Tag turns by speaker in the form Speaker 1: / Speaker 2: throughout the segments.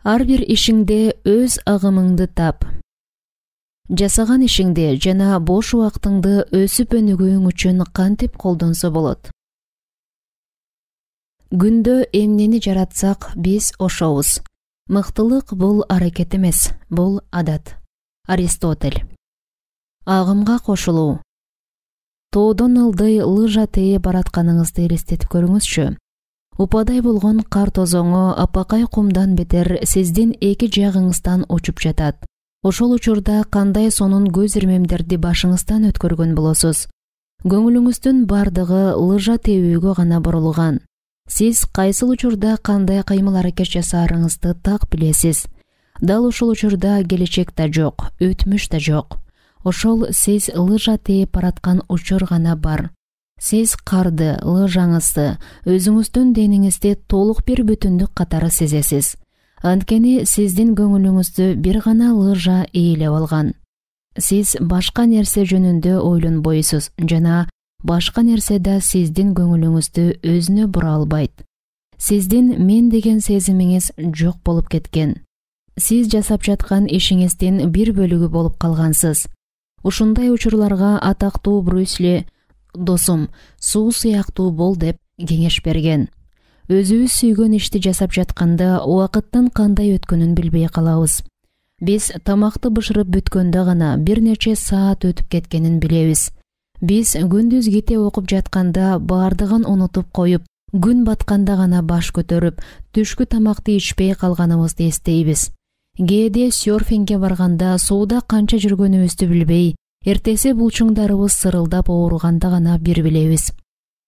Speaker 1: Ар бир ишиңде өз агымыңды тап. Жасаган ишиңде жана бош убактыңды өсүп өнүгүүң үчүн кантип колдонсо болот? Күндө эмнени жаратсак, биз ошобуз. Мыктылык бул аракет эмес, бул адат. Аристотель. Агымга кошулуу. Тоодон ылдый лыжа тээ баратканыңызды элестетип көрүңүзчү. Упадай болгон кар тозоңу апакай кумдан бетер сиздин эки жагыңыздан учуп жатат. Ошол учурда кандай сонун көз ирмемдерди башыңыздан өткөргөн болосуз? Көңүлүңүздүн бардыгы лыжа тебүүгө гана бурулган. Сиз кайсыл учурда кандай кыймыл аракет жасаарыңызды так билесиз. Дал ушул учурда келечек да жок, өтмүш да жок. Ошол сиз лыжа тээп бараткан учур гана бар. Сиз карды, лыжаңызды, өзүңүздүн дениңизди толук бир бүтүндүк катары сезесиз. Анткени сиздин көңүлүңүздү бир гана лыжа ээлеп алган. Сиз башка нерсе жөнүндө ойлонбойсуз жана башка нерсе да сиздин көңүлүңүздү өзүнө бура албайт. Сиздин мен деген сезимиңиз жок болуп кеткен. Сиз жасап жаткан ишиңиздин бир бөлүгү болуп калгансыз. Ушундай учурларга атактуу Брюс Ли «Досум, суу сыяктуу бол» деп кеңеш берген. Өзүбүз сүйгөн ишти жасап жатканда убакыттын кандай өткөнүн билбей калабыз. Биз тамакты бышырып бүткөндө гана бир нече саат өтүп кеткенин билебиз. Биз күндүз ките окуп жатканда баардыгын унутуп коюп, күн батканда гана баш көтөрүп, түшкү тамакты ичпей калганыбызды эстейбиз. Кээде серфингге барганда сууда канча жүргөнүбүздү билбей, эртеси булчуңдарыбыз сырылдап ооруганда гана бир билебиз.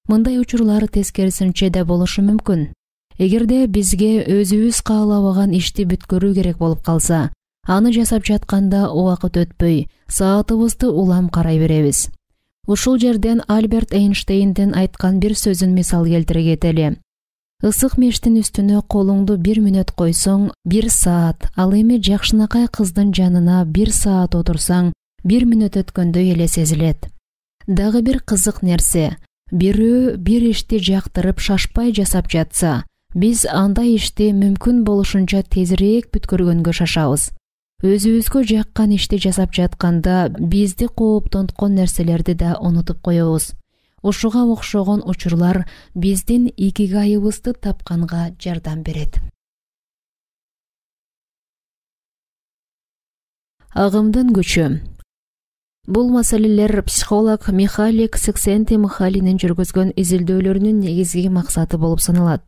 Speaker 1: Мындай учурлар тескерисинче да болушу мүмкүн. Эгерде бизге өзүбүз каалабаган ишти бүткөрүү керек болуп калса, аны жасап жатканда убакыт өтпөй, саатыбызды улам карай беребиз. Ушул жерден Альберт Эйнштейндин айткан бир сөзүн мисал келтире кетели. Ысык мештин үстүнө колуңду 1 мүнөт койсоң, 1 саат, ал эми жакшынакай кыздын жанына 1 саат отурсаң, 1 мүнөт өткөндөй эле сезилет. Дагы бир кызык нерсе, бирөө бир ишти жактырып шашпай жасап жатса, биз андай ишти мүмкүн болушунча тезирээк бүткөргөнгө шашабыз. Өзүбүзгө жаккан ишти жасап жатканда бизди кооптонткон нерселерди да унутуп коебуз. Ушуга окшогон учурлар биздин икигайыбызды тапканга жардам берет. Агымдын күчү. Бул маселелер психолог Михали Csikszentmihalyi'нин жүргүзгөн изилдөөлөрүнүн негизги максаты болуп саналат.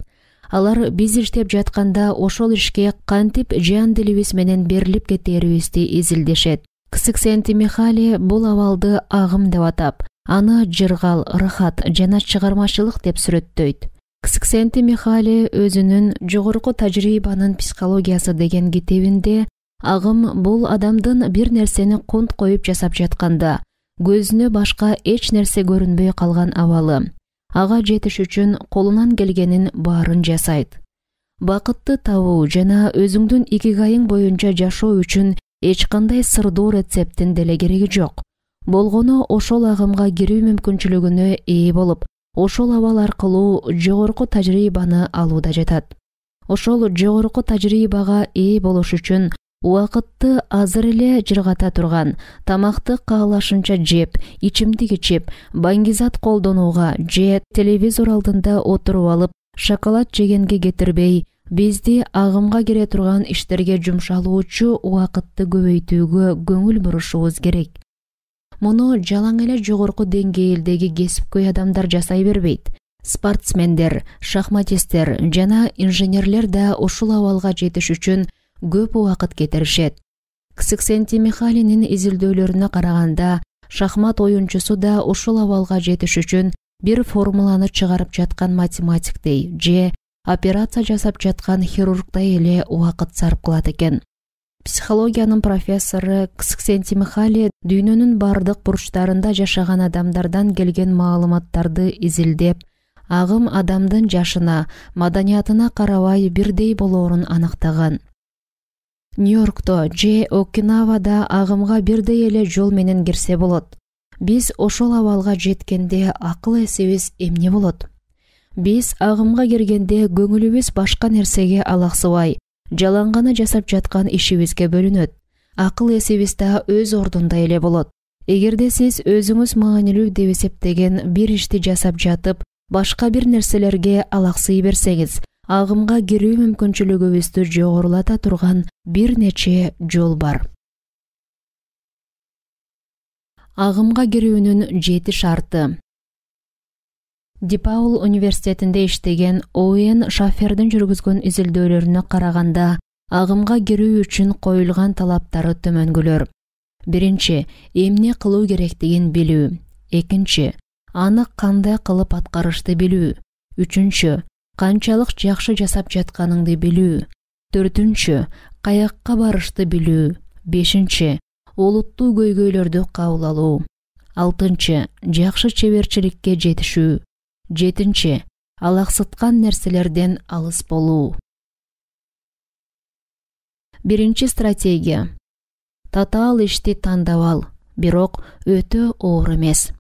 Speaker 1: Алар биз иштеп жатканда ошол ишке кантип жан дилибиз менен берилип кетээрибизди изилдешет. Csikszentmihalyi бул абалды агым деп атап, аны жыргал, рахат жана чыгармачылык деп сүрөттөйт. Csikszentmihalyi өзүнүн «Жогорку тажрыйбанын психологиясы» деген китебинде агым бул адамдын бир нерсени кунт коюп жасап жатканда көзүнө башка эч нерсе көрүнбөй калган абалы. Ага жетиш үчүн колунан келгенин баарын жасайт. Бакытты табуу жана өзүңдүн икигайың боюнча жашоо үчүн эч кандай сырдуу рецепттин деле кереги жок. Болгону ошол агымга кирүү мүмкүнчүлүгүнө ээ болуп, ошол абал аркылуу жогорку тажрыйбаны алууда жатат. Ошол жогорку тажрыйбага ээ болуш үчүн убакытты азыр эле жыргата турган, тамакты каалашынча жеп, ичимдик ичип, баңгизат колдонууга же телевизор алдында отуруп алып, шоколад жегенге кетирбей, бизди агымга кире турган иштерге жумшалуучу убакытты көбөйтүүгө көңүл бурушубуз керек. Муну жалаң эле жогорку деңгээлдеги кесипкөй адамдар жасай бербейт. Спортсмендер, шахматисттер жана инженерлер да ушул абалга жетиш үчүн көп убакыт кетиришет. Csikszentmihalyi'нин изилдөөлөрүнө караганда, шахмат оюнчусу да ушул абалга жетиш үчүн бир формуланы чыгарып жаткан математиктей же операция жасап жаткан хирургдай эле убакыт сарп кылат экен. Психологиянын профессору Csikszentmihalyi дүйнөнүн бардык бурчтарында жашаган адамдардан келген маалыматтарды изилдеп, агым адамдын жашына, маданиятына карабай бирдей болоорун аныктаган. Нью-Йоркто же Окинавада агымга бирдей эле жол менен кирсе болот. Биз ошол абалга жеткенде акыл эсибиз эмне болот? Биз агымга киргенде көңүлүбүз башка нерсеге алаксыбай, Жалаң гана жасап жаткан ишибизге бөлүнөт. Акыл эсибиз да өз ордунда эле болот. Эгерде сиз өзүңүз маанилүү деп эсептеген бир ишти жасап жатып, башка бир нерселерге алаксый берсеңиз, агымга кирүү мүмкүнчүлүгүңүздү жогорулата турган бир нече жол бар. Агымга кирүүнүн 7 шарты. DePaul университетинде иштеген Оуэн Шаффердин жүргүзгөн изилдөөлөрүнө караганда, агымга кирүү үчүн коюлган талаптары төмөнгүлөр. Биринчи, эмне кылуу керектигин билүү. Экинчи, аны кандай кылып аткарышты билүү. Үчүнчү, канчалык жакшы жасап жатканыңды билүү. Төртүнчү, каякка барышты билүү. Бешинчи, олуттуу көйгөйлөрдү кабыл алуу. Алтынчы, жакшы чеберчиликке жетишүү. Жетинчи, алаксыткан нерселерден алыс болуу. Биринчи стратегия. Татаал ишти тандап ал, бирок өтө оор эмес.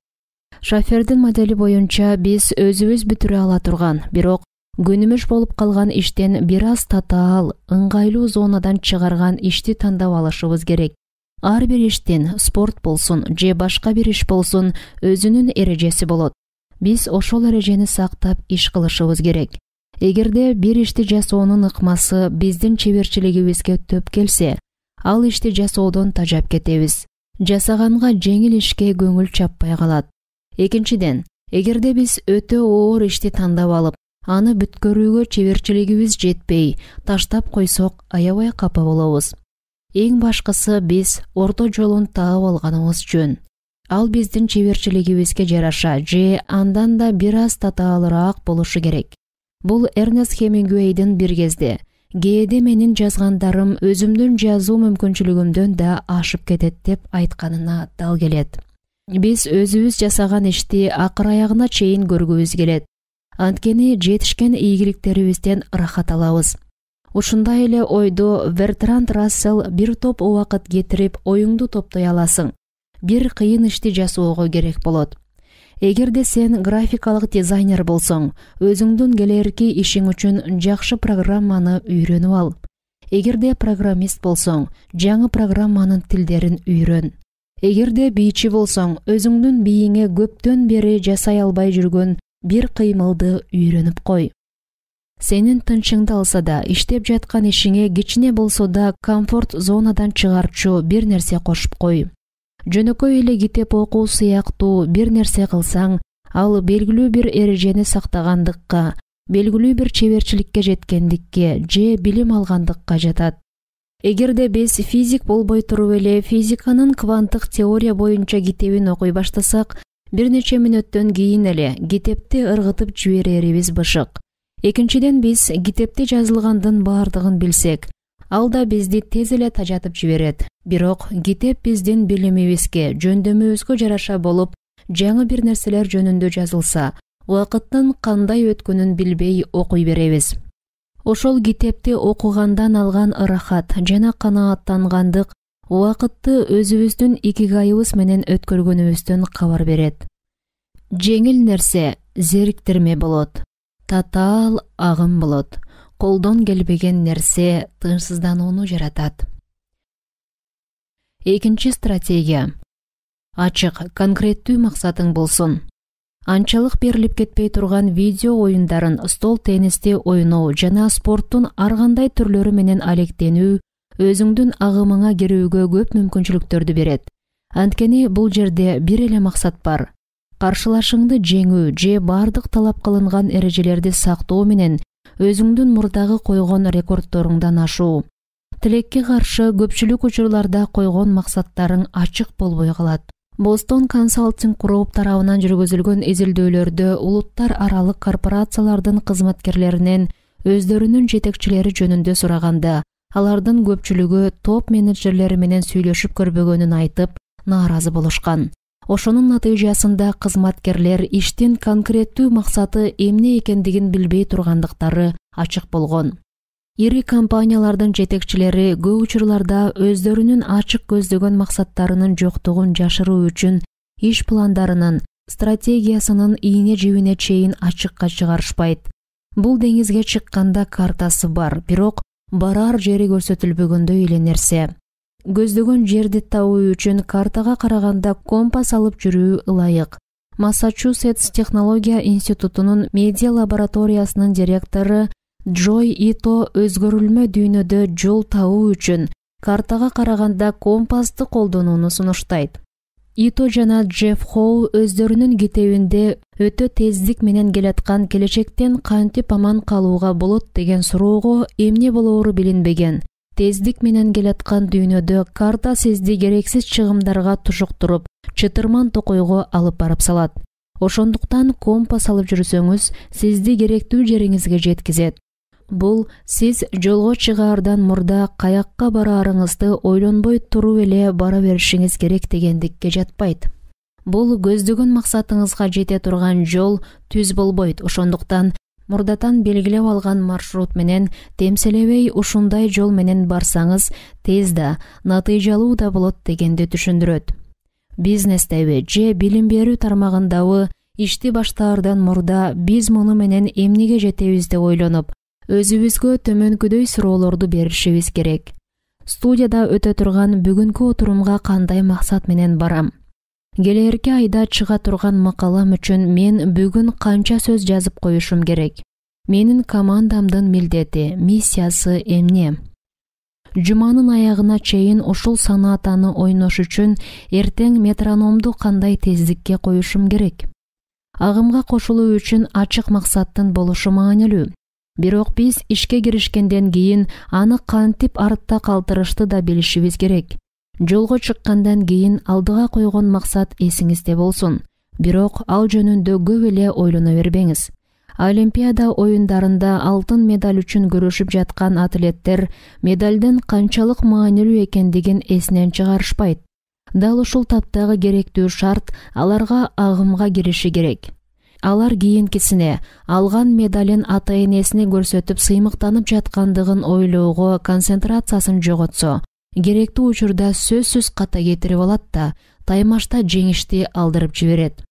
Speaker 1: Шаффердин модели боюнча биз өзүбүз бүтүрө ала турган, бирок күнүмүш болуп калган иштен бир аз татаал, ыңгайлуу зонадан чыгарган ишти тандап алышыбыз керек. Ар бир иштин, спорт болсун же башка бир иш болсун, өзүнүн эрежеси болот. Биз ошол эрежени сактап иш кылышыбыз керек. Эгерде бир ишти жасоонун ыкмасы биздин чеберчилигибизге төп келсе, ал ишти жасоодон тажап кетебиз. Жасаганга жеңил ишке көңүл чаппай калат. Экинчиден, эгерде биз өтө оор ишти тандап алып, аны бүткөрүүгө чеберчилигибиз жетпей, таштап койсок, аябай капа болобуз. Эң башкысы биз орто жолун таап алганыбыз жөн. Ал биздин чеберчилигибизге жараша же андан да бир аз татаалыраак болушу керек. Бул Эрнест Хемингуэйдин бир кезде «Кээде менин жазгандарым өзүмдүн жазуу мүмкүнчүлүгүмдөн да ашып кетет» деп айтканына дал келет. Биз өзүбүз жасаган ишти акыр аягына чейин көргүбүз келет. Анткени жетишкен ийгиликтерибизден ырахат алабыз. Ушундай эле ойдо Бертранд Рассел бир топ убакыт кетирип оюңду топтой аласың. Бир кыйын ишти жасоого керек болот. Эгерде сен графикалык дизайнер болсоң, өзүңдүн келерки ишиң үчүн жакшы программаны үйрөнүп ал. Эгерде программист болсоң, жаңы программанын тилдерин үйрөн. Эгерде бийчи болсоң, өзүңдүн бийиңе көптөн бери жасай албай жүргөн бир кыймылды үйрөнүп кой. Сенин тынчыңды алса да, иштеп жаткан ишиңе кичине болсо да комфорт зонадан чыгарчу бир нерсе кошуп кой. Жөнөкөй эле китеп окуу сыяктуу бир нерсе кылсаң, ал белгилүү бир эрежени сактагандыкка, белгилүү бир чеберчиликке жеткендикке же билим алгандыкка жатат. Эгерде биз физик болбой туруп эле физиканын кванттык теория боюнча китебин окуй баштасак, бир нече мүнөттөн кийин эле китепти ыргытып жиберерибиз бышык. Экинчиден, биз китепте жазылгандын баардыгын билсек, ал да бизди тез эле тажатып жиберет. Бирок китеп биздин билимибизге, жөндөмүбүзгө жараша болуп, жаңы бир нерселер жөнүндө жазылса, убакыттын кандай өткөнүн билбей окуй беребиз. Ошол китепти окугандан алган ырахат жана канааттангандык убакытты өзүбүздүн икигайыбыз менен өткөргөнүбүздөн кабар берет. Жеңил нерсе зериктирме болот. Татаал агым болот. Колдон келбеген нерсе тынчсызданууну жаратат. Экинчи стратегия. Ачык, конкреттүү максатың болсун. Анчалык берилип кетпей турган видео оюндарын, стол теннисти ойноо жана спорттун ар кандай түрлөрү менен алектенүү өзүңдүн агымыңа кирүүгө көп мүмкүнчүлүктөрдү берет. Анткени бул жерде бир эле максат бар. Каршылашыңды жеңүү же бардык талап кылынган эрежелерди сактоо менен өзүңдүн мурдагы койгон рекордторуңдан ашуу. Тилекке каршы көпчүлүк учурларда койгон максаттарың ачык болбой калат. Boston Consulting Group тарабынан жүргүзүлгөн изилдөөлөрдө улуттар аралык корпорациялардын кызматкерлеринен өздөрүнүн жетекчилери жөнүндө сураганда, алардын көпчүлүгү топ менеджерлери менен сүйлөшүп көрбөгөнүн айтып, нааразы болушкан. Ошонун натыйжасында кызматкерлер иштин конкреттүү максаты эмне экендигин билбей тургандыктары ачык болгон. Ири компаниялардын жетекчилери көп учурларда өздөрүнүн ачык көздөгөн максаттарынын жоктугун жашыруу үчүн иш пландарынын, стратегиясынын ийне жибине чейин ачыкка чыгарышпайт. Бул деңизге чыкканда картасы бар, бирок барар жери көрсөтүлбөгөндөй эле нерсе. Көздөгөн жерди табуу үчүн картага караганда компас алып жүрүү ылайык. Массачусетс технология институтунун медиа лабораториясынын директору Джой Ито өзгөрүлмө дүйнөдө жол табуу үчүн картага караганда компасты колдонууну сунуштайт. Ито жана Джефф Хоу өздөрүнүн китебинде өтө тездик менен келаткан келечектен кантип аман калууга болот деген суроого эмне болоору билинбеген. Тездик менен келаткан дүйнөдө карта сизди керексиз чыгымдарга тушуктуруп, чытырман токойго алып барып салат. Ошондуктан компас алып жүрсөңүз, сизди керектүү жериңизге жеткизет. Бул сиз жолго чыгаардан мурда каякка бараарыңызды ойлонбой туруп эле бара беришиңиз керек дегендикке жатпайт. Бул көздөгөн максатыңызга жете турган жол түз болбойт. Ошондуктан мурдатан белгилеп алган маршрут менен темселебей ушундай жол менен барсаңыз тез да, натыйжалуу да болот дегенди түшүндүрөт. Бизнестеби же билим берүү тармагындабы ишти баштаардан мурда биз муну менен эмнеге жетебиз деп ойлонуп, өзүбүзгө төмөнкүдөй суроолорду беришибиз керек. Студияда өтө турган бүгүнкү отурумга кандай максат менен барам? Келерки айда чыга турган макалам үчүн мен бүгүн канча сөз жазып коюшум керек? Менин командамдын милдети, миссиясы эмне? Жуманын аягына чейин ушул санаатаны ойнош үчүн эртең метрономду кандай тездикке коюшум керек? Агымга кошулуу үчүн ачык максаттын болушу маанилүү. Бирок биз ишке киришкенден кийин аны кантип артта калтырышты да билишибиз керек. Жолго чыккандан кийин алдыга койгон максат эсиңизде болсун. Бирок ал жөнүндө көп эле ойлоно бербеңиз. Олимпиада оюндарында алтын медаль үчүн күрөшүп жаткан атлеттер медалдын канчалык маанилүү экендигин эсинен чыгарышпайт. Дал ушул таптагы керектүү шарт аларга агымга кириши керек. Алар кийинкисине алган медалин ата-энесине көрсөтүп сыймыктанып жаткандыгын ойлоого концентрациясын жоготсо, керектүү учурда сөзсүз ката кетирип алат да таймашта жеңишти алдырып жиберет.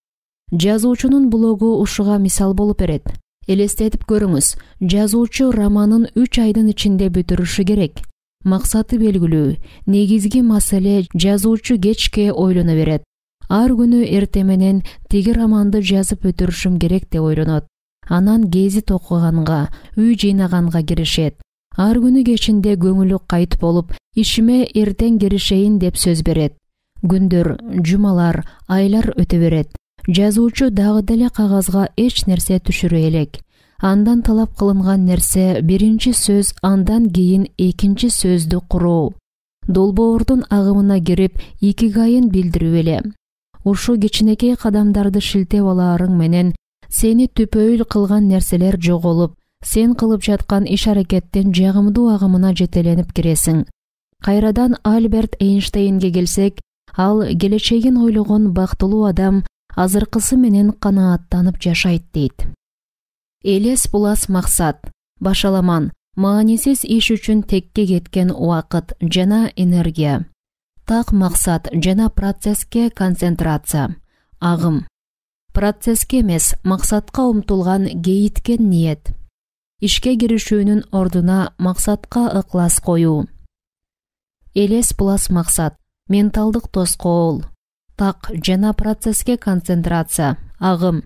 Speaker 1: Жазуучунун блогу ушуга мисал болуп берет. Элестетип көрүңүз, жазуучу романын 3 айдын ичинде бүтүрүшү керек. Максаты белгилүү, негизги маселе жазуучу кечке ойлоно берет. Ар күнү эрте менен тиги романды жазып бүтүрүшүм керек деп ойлонот. Анан гезит окуганга, үй жыйнаганга киришет. Ар күнү кечинде көңүлү кайт болуп, ишиме эртең киришейин деп сөз берет. Күндөр, жумалар, айлар өтө берет. Жазуучу дагы деле кагазга эч нерсе түшүрө элек. Андан талап кылынган нерсе биринчи сөз, андан кийин экинчи сөздү куруу. Долбоордун агымына кирип, икигайын билдирүү эле. Ушу кичинекей кадамдарды шилтеп алаарың менен сени түпөйүл кылган нерселер жоголуп, сен кылып жаткан иш-аракеттин жагымдуу агымына жетеленип киресиң. Кайрадан Альберт Эйнштейнге келсек, ал келечегин ойлогон бактылуу адам азыркысы менен канааттанып жашайт дейт. Элес булас максат, башаламан, маанисиз иш үчүн текке кеткен убакыт жана энергия. Так максат жана процесске концентрация. Агым. Процесске эмес, максатка умтулган кейиткен ниет. Ишке киришүүнүн ордуна максатка ыклас коюу. Элес булас максат, менталдык тоскоол. Так жана процесске концентрация. Агым.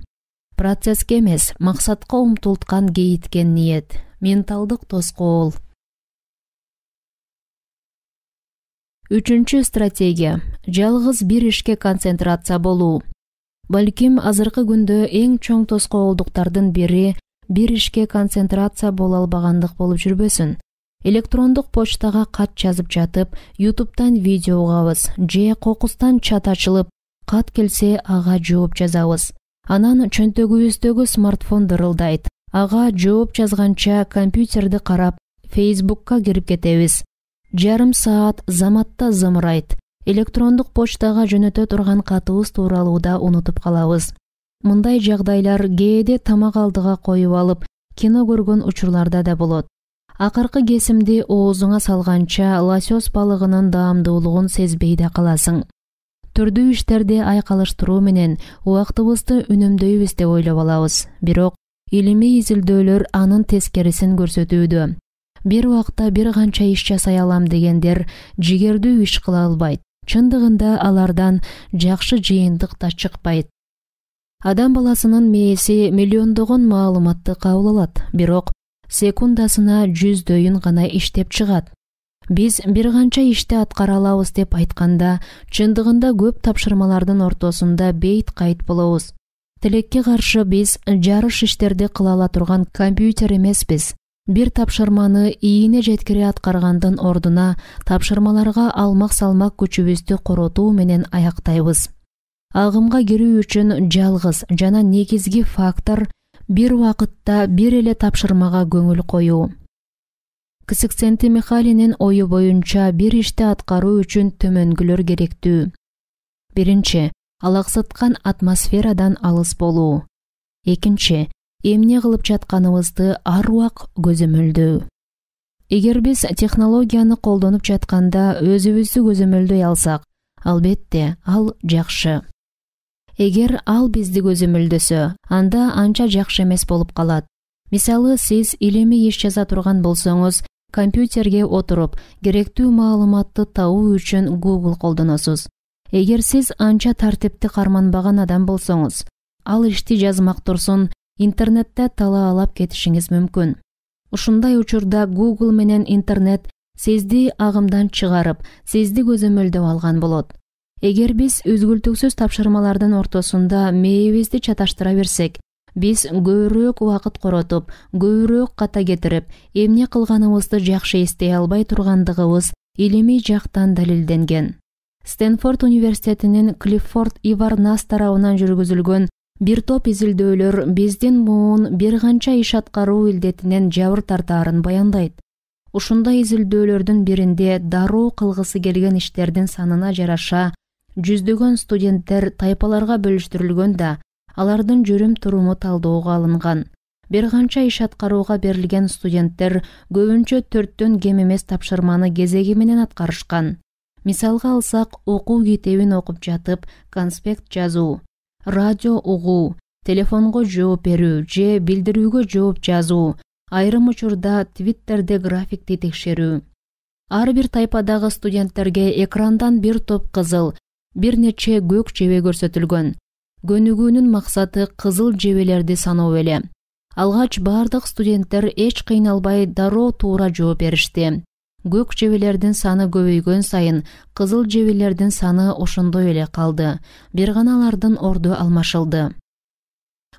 Speaker 1: Процесске эмес, максатка умтулткан кейиткен ниет. Менталдык тоскоол. Үчүнчү стратегия. Жалгыз бир ишке концентрация болуу. Балким азыркы күндө эң чоң тоскоолдуктардын бири бир ишке концентрация боло албагандык болуп жүрбөсүн. Электрондук почтага кат жазып жатып, YouTube'дан видео угабыз, же кокустан чат ачылып, кат келсе ага жооп жазабыз. Анан чөнтөгүбүздөгү смартфон дырылдайт. Ага жооп жазганча компьютерди карап, Facebook'ка кирип кетебиз. Жарым саат заматта зымырайт. Электрондук почтага жөнөтө турган катыбыз тууралуу да унутуп калабыз. Мындай жагдайлар кээде тамак алдыга коюп алып, кино көргөн учурларда да болот. Акыркы кесимди оозуңа салганча лосёс балыгынын даамдуулугун сезбей да каласың. Түрдүү иштерди айкалыштыруу менен убактыбызды үнөмдөйбүз деп ойлоп алабыз. Бирок илимий изилдөөлөр анын тескерисин көрсөтүүдө. Бир убакта бир канча иш жасай алам дегендер жигердүү иш кыла албайт. Чындыгында алардан жакшы жыйынтык да чыкпайт. Адам баласынын мээси миллиондогон маалыматты кабыл алат, бирок секундасына 100 гана иштеп чыгат. Биз бир канча ишти аткара алабыз деп айтканда, чындыгында көп тапшырмалардын ортосунда бейт кайт болобуз. Тилекке каршы биз жарыш иштерди кыла ала турган компьютер эмеспиз. Бир тапшырманы ийине жеткире аткаргандын ордуна тапшырмаларга алмак салмак күчүбүздү коротуу менен аяктайбыз. Агымга кирүү үчүн жалгыз жана негизги фактор бир убакытта бир эле тапшырмага көңүл коюу. Ксенти Михалинин ою боюнча бир ишти аткаруу үчүн төмөнгүлөр керектүү. Биринчи, алаксыткан атмосферадан алыс болуу. Экинчи, эмне кылып жатканыбызды ар убак көзөмөлдөө. Эгер биз технологияны колдонуп жатканда өзүбүздү көзөмөлдөй алсак, албетте ал жакшы. Эгер ал бизди көзөмөлдөсө, анда анча жакшы эмес болуп калат. Мисалы, сиз илимий иш жаза турган болсоңуз, компьютерге отуруп, керектүү маалыматты табуу үчүн Google колдоносуз. Эгер сиз анча тартипти карманбаган адам болсоңуз, ал ишти жазмак турсун, интернетте талаалап кетишиңиз мүмкүн. Ушундай учурда Google менен интернет сизди агымдан чыгарып, сизди көзөмөлдөп алган болот. Эгер биз үзгүлтүксүз тапшырмалардын ортосунда мээбизди чаташтыра берсек, биз көбүрөөк убакыт коротуп, көбүрөөк ката кетирип, эмне кылганыбызды жакшы эстей албай тургандыгыбыз илимий жактан далилденген. Стэнфорд университетинин Клиффорд Иварнас тарабынан жүргүзүлгөн бир топ изилдөөлөр биздин муун бир канча иш аткаруу илдетинен жабыр тартаарын баяндайт. Ушундай изилдөөлөрдүн биринде дароо кылгысы келген иштердин санына жараша жүздөгөн студенттер тайпаларга бөлүштүрүлгөн да, алардын жүрүм туруму талдоого алынган. Бир канча иш аткарууга берилген студенттер көбүнчө 4төн кем эмес тапшырманы кезеги менен аткарышкан. Мисалга алсак, окуу китебин окуп жатып, конспект жазуу, радио угуу, телефонго жооп берүү же билдирүүгө жооп жазуу, айрым учурда Twitterде графикти текшерүү. Ар бир тайпадагы студенттерге экрандан бир топ кызыл, бир нече көк жебе көрсөтүлгөн. Көнүгүүнүн максаты кызыл жебелерди саноо эле. Алгач бардык студенттер эч кыйналбай дароо туура жооп беришти. Көк жебелердин саны көбөйгөн сайын, кызыл жебелердин саны ошондой эле калды. Бир гана алардын орду алмашылды.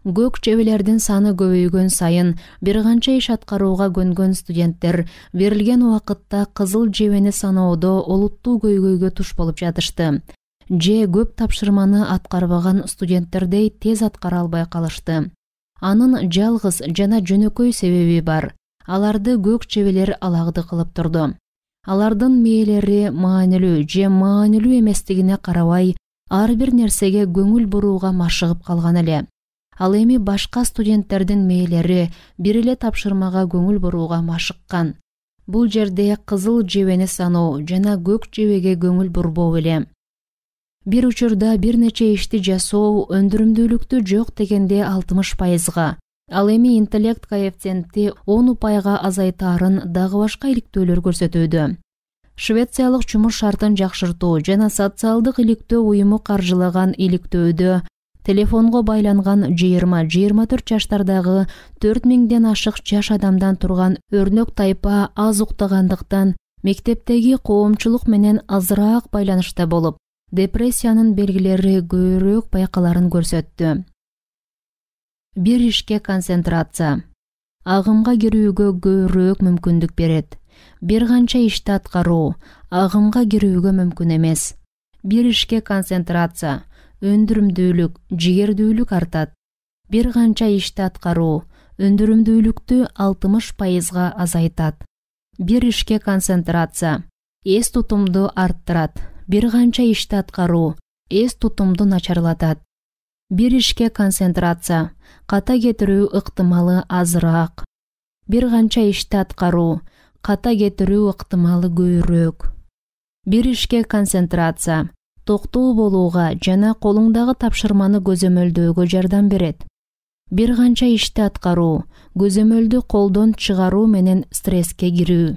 Speaker 1: Көк жебелердин саны көбөйгөн сайын, бир канча иш аткарууга көнгөн студенттер берилген убакытта кызыл жебени саноодо олуттуу көйгөйгө туш болуп жатышты. Же көп тапшырманы аткарбаган студенттердей тез аткара албай калышты. Анын жалгыз жана жөнөкөй себеби бар. Аларды көк жебелер алагды кылып турду. Алардын мээлери маанилүү же маанилүү эместигине карабай, ар бир нерсеге көңүл бурууга машыгып калган эле. Ал эми башка студенттердин мээлери бир эле тапшырмага көңүл бурууга машыккан. Бул жерде кызыл жебени саноо жана көк жебеге көңүл бурбоо эле. Бир учурда бир нече ишти жасоо өндүрүмдүүлүктү жок дегенде 60%. Ал эми интеллект коэффициенти 10% азайтаарын дагы башка иликтөөлөр көрсөтүүдө. Швециялык жумуш шартын жакшыртуу жана социалдык иликтөө уюму каржылаган иликтөөдө телефонго байланган 20-24 жаштардагы 4000ден ашык жаш адамдан турган өрнөк тайпа аз уктагандыктан мектептеги коомчулук менен азыраак байланышта болуп, депрессиянын белгилери көбүрөөк байкаларын көрсөттү. Бир ишке концентрация. Агымга кирүүгө көбүрөөк мүмкүндүк берет. Бир канча ишти аткаруу агымга кирүүгө мүмкүн эмес. Бир ишке концентрация, өндүрүмдүүлүк, жигердүүлүк артат. Бир канча ишти аткаруу өндүрүмдүүлүктү 60% азайтат. Бир ишке концентрация эс тутумду арттырат. Бир канча ишти аткаруу эс тутумду начарлатат. Бир ишке концентрация ката кетирүү ыктымалы азыраак. Бир канча ишти аткаруу ката кетирүү ыктымалы көбүрөөк. Бир ишке концентрация токтоо болууга жана колуңдагы тапшырманы көзөмөлдөөгө жардам берет. бир канча ишти аткаруу, көзөмөлдү колдон чыгаруу менен стресске кирүү.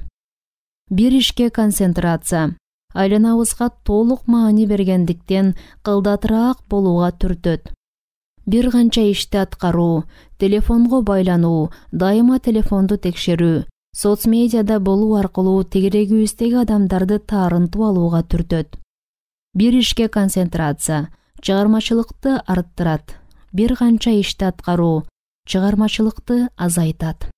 Speaker 1: Бир ишке концентрация айланабызга толук маани бергендиктен кылдатыраак болууга түртөт. Бир канча ишти аткаруу, телефонго байлануу, дайыма телефонду текшерүү, соцмедиада болуу аркылуу тегерегибиздеги адамдарды таарынтып алууга түртөт. Бир ишке концентрация чыгармачылыкты арттырат. Бир канча ишти аткаруу чыгармачылыкты азайтат.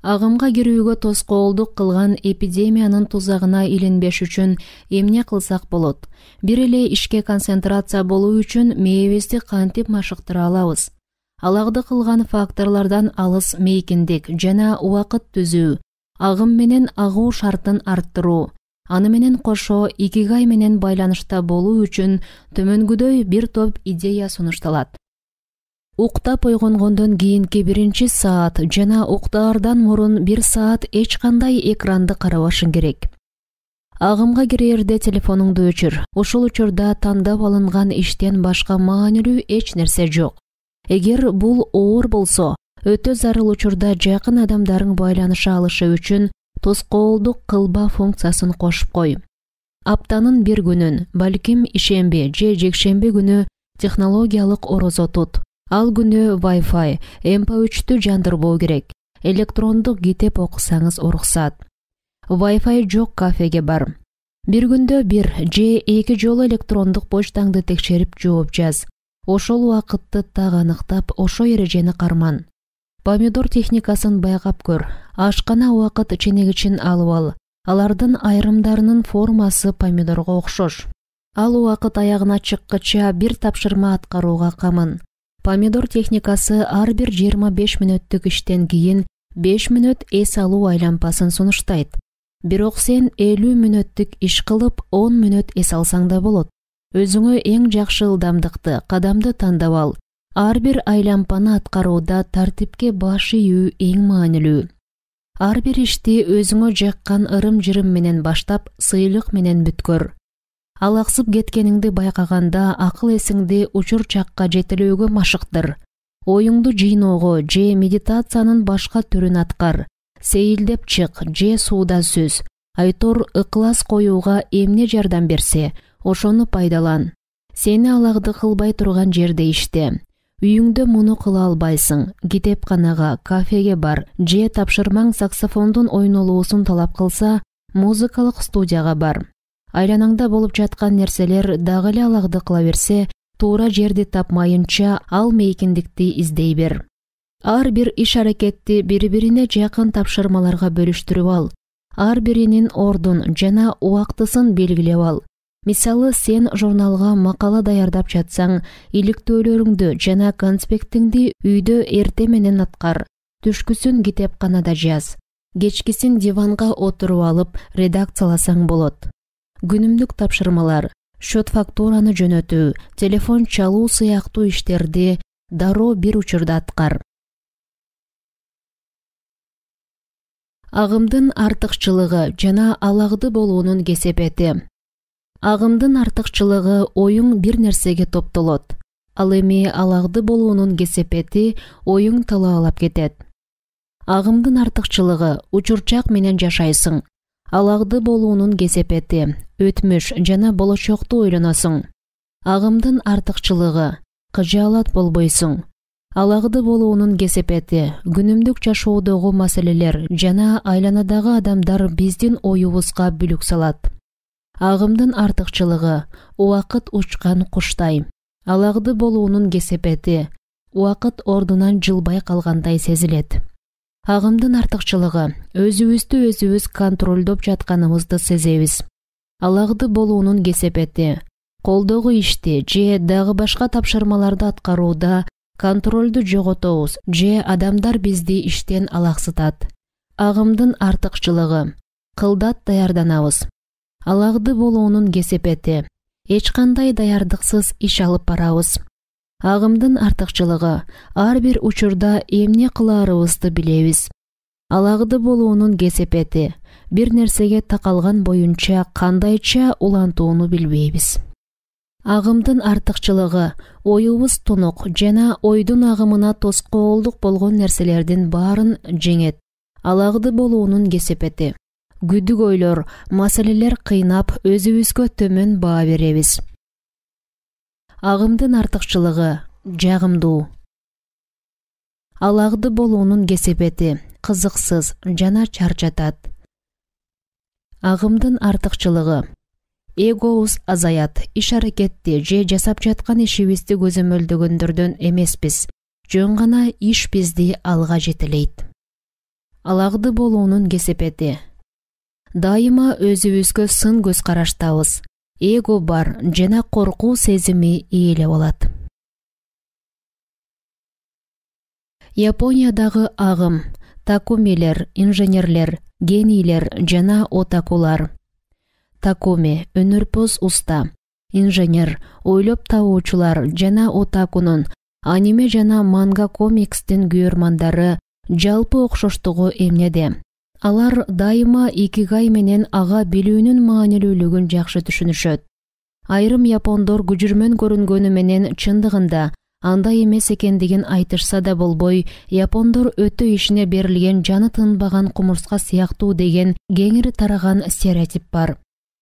Speaker 1: Агымга кирүүгө тоскоолдук кылган эпидемиянын тузагына илинбеш үчүн эмне кылсак болот? Бир эле ишке концентрация болуу үчүн мээбизди кантип машыктыра алабыз? Алагды кылган факторлордон алыс мейкиндик жана убакыт түзүү, агым менен агуу шартын арттыруу, аны менен кошо икигай менен байланышта болуу үчүн төмөнгүдөй бир топ идея сунушталат. Уктап ойгонгондон кийинки 1 саат жана уктаардан мурун 1 саат эч кандай экранды карабашың керек. Агымга кирерде телефонуңду өчүр. Ушул учурда тандап алынган иштен башка маанилүү эч нерсе жок. Эгер бул оор болсо, өтө зарыл учурда жакын адамдарың байланыша алышы үчүн тоскоолдук кылба функциясын кошуп кой. Аптанын бир күнүн, балким ишемби же жекшемби күнү технологиялык орозо тут. Ал күнү Wi-Fi, MP3-тү жандырбоо керек. Электрондук китеп окусаңыз уруксат. Wi-Fi жок кафеге бар. Бир күндө 1 же 2 жолу электрондук почтаңды текшерип жооп жаз. Ошол убакытты так аныктап, ошо эрежени карман. Помидор техникасын байкап көр. Ашкана убакыт ченегичин алып ал. Алардын айрымдарынын формасы помидорго окшош. Ал убакыт аягына чыккыча бир тапшырма аткарууга камын. Помидор техникасы ар бир 25 мүнөттүк иштен кийин 5 мүнөт эс алуу аймпасын сунуштайт. Бирок сен 50 мүнөттүк иш кылып 10 мүнөт эс алсаң да болот. Өзүңө эң жакшы ылдамдыкты, кадамды тандап ал. Ар бир аймпаны аткарууда тартипке баш ийүү эң маанилүү. Ар бир ишти өзүңө жаккан ырым-жырым менен баштап, сыйлык менен бүткөр. Алаксып кеткениңди байкаганда акыл эсиңди учур чакка жетелөөгө машыктыр. Оюңду жыйноого же медитациянын башка түрүн аткар. Сейилдеп чык же сууда сүз. Айтор ыклас коюуга эмне жардам берсе, ошону пайдалан. Сени алагды кылбай турган жерде иште. Үйүңдө муну кыла албайсың. Китепканага, кафеге бар же тапшырмаң саксофондун ойнолуусун талап кылса, музыкалык студияга бар. Айланаңда болуп жаткан нерселер дагы эле алагды кыла берсе, туура жерди тапмайынча ал мейкиндикти издей бер. Ар бир иш-аракетти бири-бирине жакын тапшырмаларга бөлүштүрүп ал. Ар биринин ордун жана убактысын белгилеп ал. Мисалы, сен журналга макала даярдап жатсаң, иликтөөлөрүңдү жана конспектиңди үйдө эрте менен аткар. Түшкүсүн китепканада жаз. Кечкисин диванга отуруп алып редакцияласаң болот. Күнүмдүк тапшырмалар, счет фактураны жөнөтүү, телефон чалуу сыяктуу иштерди дароо бир учурда аткар. Агымдын артыкчылыгы жана алагды болуунун кесепети. Агымдын артыкчылыгы оюң бир нерсеге топтолот. Ал эми алагды болуунун кесепети оюң талаалап кетет. Агымдын артыкчылыгы учурчак менен жашайсың. Алагды болуунун кесепети өтмүш жана болочокту ойлоносуң. Агымдын артыкчылыгы кыжаалат болбойсуң. Алагды болуунун кесепети күнүмдүк жашоодогу маселелер жана айланадагы адамдар биздин оюбузга бүлүк салат. Агымдын артыкчылыгы убакыт учкан куштай. Алагды болуунун кесепети убакыт ордунан жылбай калгандай сезилет. Агымдын артыкчылыгы өзүбүздү өзүбүз контролдоп жатканыбызды сезебиз. Алагды болуунун кесепети колдогу ишти же дагы башка тапшырмаларды аткарууда контролду жоготобуз же адамдар бизди иштен алаксытат. Агымдын артыкчылыгы кылдат даярданабыз. Алагды болуунун кесепети эч кандай даярдыксыз иш алып барабыз. Агымдын артыкчылыгы ар бир учурда эмне кылаарыбызды билебиз. Алагды болуунун кесепети бир нерсеге такалган боюнча кандайча улантууну билбейбиз. Агымдын артыкчылыгы оюбуз тунук жана ойдун агымына тоскоолдук болгон нерселердин баарын жеңет. Алагды болуунун кесепети. Күдүк ойлор, маселелер кыйнап, өзүбүзгө төмөн баа беребиз. Агымдын артыкчылыгы жагымдуу. Алагды болуунун кесепети кызыксыз жана чарчатат. Агымдын артыкчылыгы эгобуз азаят, иш-аракетти же жасап жаткан ишибизди көзөмөлдөгөндөрдөн эмеспиз. Жөн гана иш бизди алга жетелейт. Алагды болуунун кесепети. Дайыма өзүбүзгө сын көз караштабыз. Эго бар жана коркуу сезими ээлеп алат. Япониядагы агым, такумилер, инженерлер, генийлер жана отакулар. Такуми өнөрпөз уста, инженер, ойлоп табуучулар жана отакунун аниме жана манга комикстин күйөрмандары жалпы окшоштугу эмнеде? Алар дайыма икигай менен ага билүүнүн маанилүүлүгүн жакшы түшүнүшөт. Айрым япондор күжүрмөн көрүнгөнү менен чындыгында андай эмес экендигин айтышса да болбой, япондор өтө ишине берилген жаны тынбаган кумурска сыяктуу деген кеңири тараган стереотип бар.